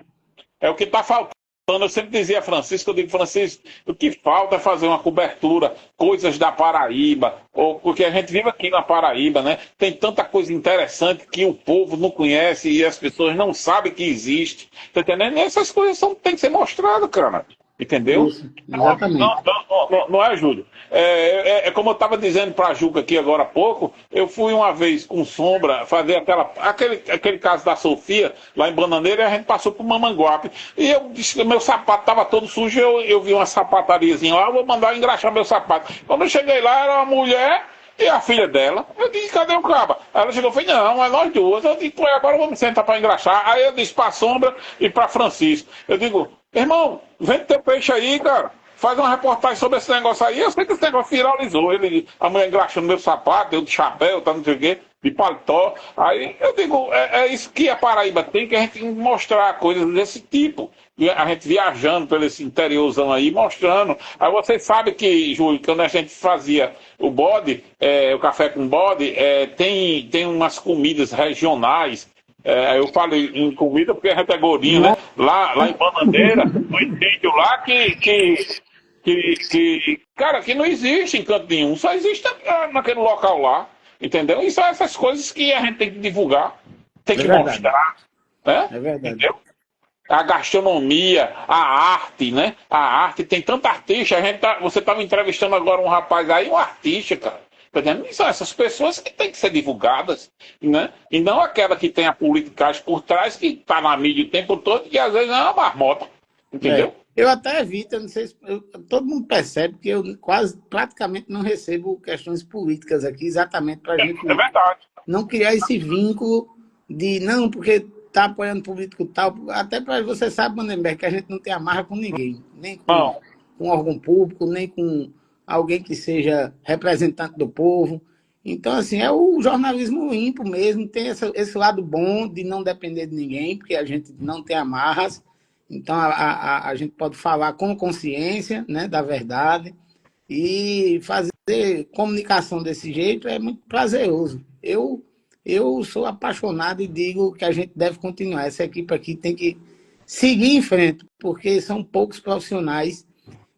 É o que está faltando. Eu sempre dizia a Francisco, eu digo, Francisco, o que falta é fazer uma cobertura, coisas da Paraíba, porque a gente vive aqui na Paraíba, né? Tem tanta coisa interessante que o povo não conhece e as pessoas não sabem que existe. Tá entendendo? E essas coisas têm que ser mostradas, cara. Entendeu? Isso, exatamente. Não é, Júlio? Como eu estava dizendo para a Juca aqui agora há pouco, eu fui uma vez com Sombra fazer aquele caso da Sofia, lá em Bananeira, e a gente passou por Mamanguape. E eu disse que meu sapato estava todo sujo, eu vi uma sapatariazinha lá, eu vou mandar engraxar meu sapato. Quando eu cheguei lá, era uma mulher e a filha dela. Eu disse, cadê o caba? Ela chegou e falou, não, é nós duas. Eu disse, pô, agora vamos sentar para engraxar. Aí eu disse para Sombra e para Francisco. Eu digo, irmão, vende teu peixe aí, cara. Faz uma reportagem sobre esse negócio aí. Eu sei que esse negócio viralizou. A mulher engraxando meu sapato, eu de chapéu, tá, não sei o quê, de paletó. Aí eu digo, é isso que a Paraíba tem, que a gente tem que mostrar coisas desse tipo. E a gente viajando pelo esse interiorzão aí, mostrando. Aí você sabe que, Júlio, quando a gente fazia o bode, o café com bode, tem umas comidas regionais. Eu falo em comida porque a gente é gordinho, né? Lá em Bananeira, no incêndio lá cara, que não existe em canto nenhum, só existe naquele local lá, entendeu? E são essas coisas que a gente tem que divulgar, tem que mostrar, né? É verdade. Entendeu? A gastronomia, a arte, né? A arte, tem tanta artista, você estava entrevistando agora um rapaz aí, um artista, cara. E são essas pessoas que têm que ser divulgadas, né? E não aquela que tem a politicagem por trás, que está na mídia o tempo todo e às vezes é uma marmota, entendeu? Eu até evito, eu não sei se todo mundo percebe que eu praticamente não recebo questões políticas aqui, exatamente para a gente não criar esse vínculo de, não, porque está apoiando político tal, até para você sabe, Mandenberg, que a gente não tem amarra com ninguém, nem com órgão público, nem com alguém que seja representante do povo. Então, assim, é o jornalismo limpo mesmo, tem esse lado bom de não depender de ninguém, porque a gente não tem amarras, então a gente pode falar com consciência, né, da verdade, e fazer comunicação desse jeito é muito prazeroso. Eu sou apaixonado e digo que a gente deve continuar. Essa equipe aqui tem que seguir em frente, porque são poucos profissionais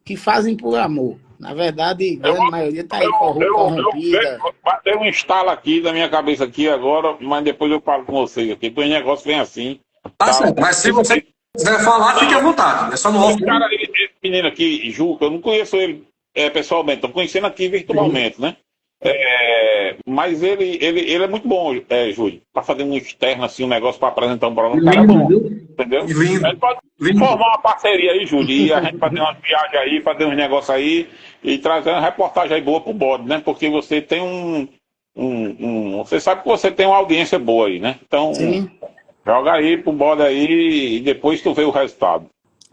que fazem por amor. Na verdade, a grande maioria está aí corrompida. Bateu um estalo aqui na minha cabeça aqui agora, mas depois eu falo com vocês aqui. Porque o negócio vem assim. Tá certo, mas se você quiser falar, fique à vontade. É só no off. Esse menino aqui, Juca, eu não conheço ele pessoalmente, estou conhecendo aqui virtualmente, né? Mas ele é muito bom, Júlio, para fazer um externo, assim, um negócio para apresentar um programa. Cara bom, entendeu? Lindo. A gente pode formar uma parceria aí, Júlio, e a gente fazer uma viagem aí, fazer uns negócios aí e trazer uma reportagem aí boa pro bode, né? Porque você tem você sabe que você tem uma audiência boa aí, né? Então, Sim. Joga aí pro bode aí e depois tu vê o resultado.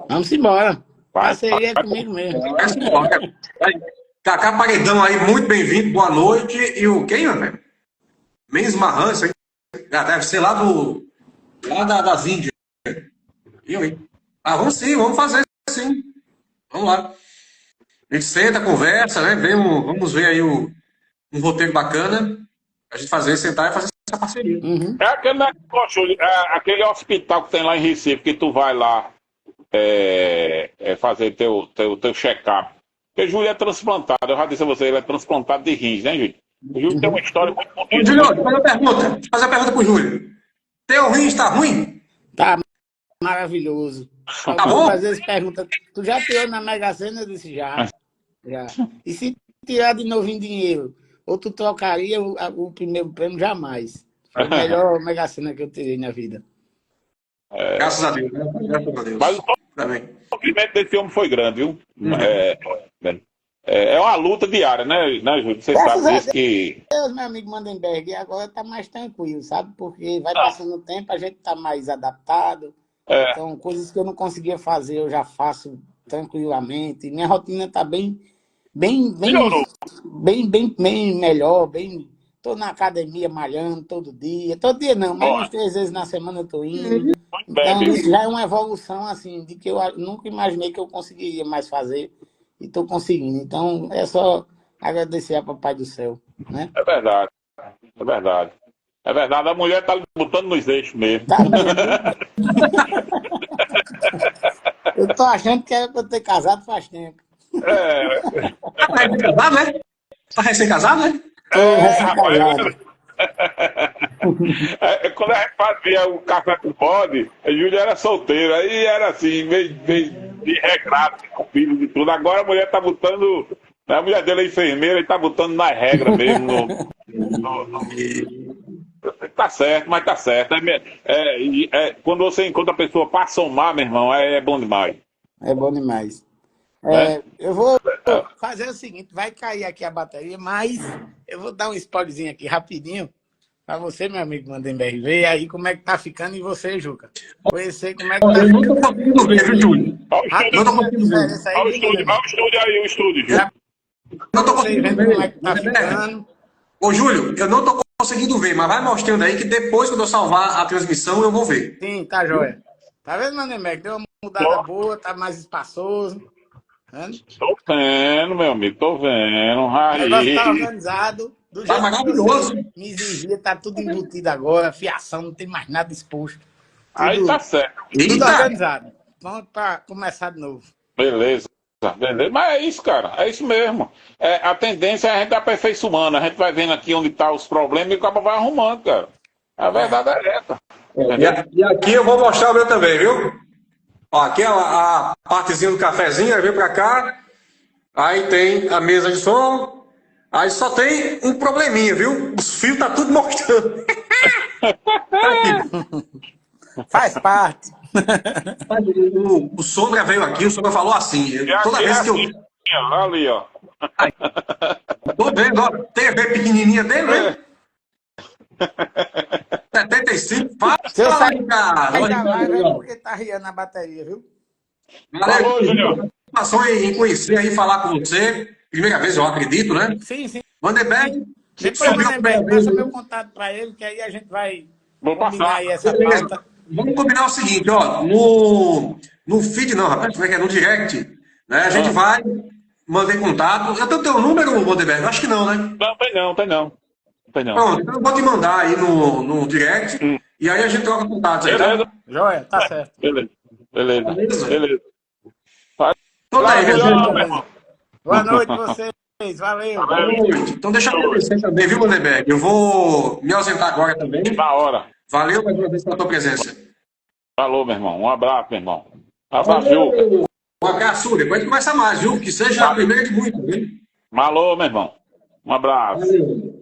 Vamos embora. Vai, Parceria comigo mesmo. Cacá Paredão aí, muito bem-vindo, boa noite. E o quem, velho? Mendes Marran, isso aí. Deve ser lá das Índias. Eu, hein? Vamos sim, vamos fazer sim. Vamos lá. A gente senta, conversa, né? Vamos ver aí um roteiro bacana. A gente sentar e fazer parceria. Uhum. É aquele negócio, Júlio, aquele hospital que tem lá em Recife, que tu vai lá fazer teu check-up. Porque Júlio é transplantado, eu já disse a você, ele é transplantado de rins, né, Júlio? O Júlio tem uma história muito Ô, bonita. Júlio, deixa eu fazer uma pergunta pro Júlio. Teu rim está ruim? Tá maravilhoso. Tá bom? Às vezes pergunta, tu já tirou na Mega Sena? Eu disse, já. E se tirar de novo em dinheiro? Ou tu trocaria o primeiro prêmio? Jamais. Foi a melhor Mega Sena que eu tirei na vida. Graças a Deus, né? Graças a Deus. Mas o Também. sofrimento desse homem foi grande, viu? É uma luta diária, né, Júlio? Você Graças sabe a disso que... Deus, meu amigo Mandenberg, e agora tá mais tranquilo, sabe? Porque vai passando o tempo, a gente tá mais adaptado. Então, coisas que eu não conseguia fazer, eu já faço tranquilamente. Minha rotina tá bem Melhorou. melhor, bem. Tô na academia malhando todo dia. Todo dia não, mas umas 3 vezes na semana eu tô indo. Muito bem, Então, viu? isso já é uma evolução, assim, de que eu nunca imaginei que eu conseguiria mais fazer. E tô conseguindo. Então, é só agradecer a Papai do Céu, né? É verdade. É verdade. É verdade, a mulher tá botando nos eixos mesmo. Tá mesmo. Eu tô achando que era pra eu ter casado faz tempo. Tá recém-casado, né? Tá recém-casado, né? Tô Rapaz, recém-casado. quando a gente fazia o café com bode, a Júlia era solteira, aí era assim, meio de regrado, com filhos e tudo. Agora a mulher tá botando, a mulher dele é enfermeira e tá botando nas regras mesmo. Tá certo, mas tá certo. Quando você encontra a pessoa pra somar, meu irmão, é bom demais. É bom demais. Né? Eu vou fazer o seguinte, vai cair aqui a bateria, mas eu vou dar um spoilerzinho aqui rapidinho para você, meu amigo Mandenberg, ver aí como é que tá ficando e você, Juca. Conhecer como é que tá Eu não tô ficando. conseguindo ver, viu, Júlio? Não tô Rapidinho a conseguindo ver. diferença Olha o aí, estúdio, Mandenberg. olha o estúdio aí, o estúdio, Júlio. Já Não tô vocês conseguindo vendo ver. como é que tá ficando. Ô, Júlio, eu não tô conseguindo ver, mas vai mostrando aí que depois, quando eu salvar a transmissão, eu vou ver. Sim, tá joia. Tá vendo, Mandenberg? Deu uma mudada boa, tá mais espaçoso. Tô vendo, meu amigo, tô vendo. O negócio tá Aí. organizado. Do Tá jeito que maravilhoso. você me exigia, tá tudo embutido agora, fiação, não tem mais nada exposto. Aí Tudo, tá certo. tudo Eita! organizado. Pronto pra começar de novo. Beleza. Beleza. Mas é isso, cara. É isso mesmo. A tendência é a gente aperfeiçoando. A gente vai vendo aqui onde tá os problemas e o cara vai arrumando, cara. A verdade é essa. E aqui eu vou mostrar o meu também, viu? Ó, aqui é a partezinha do cafezinho, aí vem pra cá. Aí tem a mesa de som. Aí só tem um probleminha, viu? Os fios tá tudo mostrando. Aqui. Faz parte. O Sombra veio aqui, o Sombra falou assim. Toda Aqui vez que eu. assim, ó, ali, ó. Tô vendo, ó, TV pequenininha dele, né? 75, Se eu fala sair aí, cara. da live é porque tá riando a bateria, viu? Galera, Falou, Júnior. satisfação em conhecer aí, falar com você. Primeira vez, eu acredito, né? Sim, sim. Vanderberg, Depois o subiu a Mandenberg primeira vez. passa meu contato pra ele, que aí a gente vai Vou combinar passar. aí essa Beleza. pauta. Vamos combinar o seguinte, ó. No feed não, rapaz, como é que é? No direct, né? A gente vai, mandei contato. Eu tenho teu número, Vanderberg? Acho que não, né? Não, tem não, tem não. Tem não. Pronto, então eu vou te mandar aí no direct. E aí a gente troca contatos aí, tá? Beleza. Joia, tá certo. Beleza. Beleza. Beleza. Beleza. Então tá aí, Valeu, resumo. meu irmão. Boa noite vocês. Valeu. Boa noite. Então deixa eu agradecer também, viu, Vanderberg? Eu vou me ausentar agora também. Na hora. Valeu mais uma vez pela tua presença. Falou, meu irmão. Um abraço, meu irmão. Abraço, Juca. Um abraço, depois a gente conversa mais, viu? Que seja a primeira de muitas, viu? Falou, meu irmão. Um abraço. Valeu.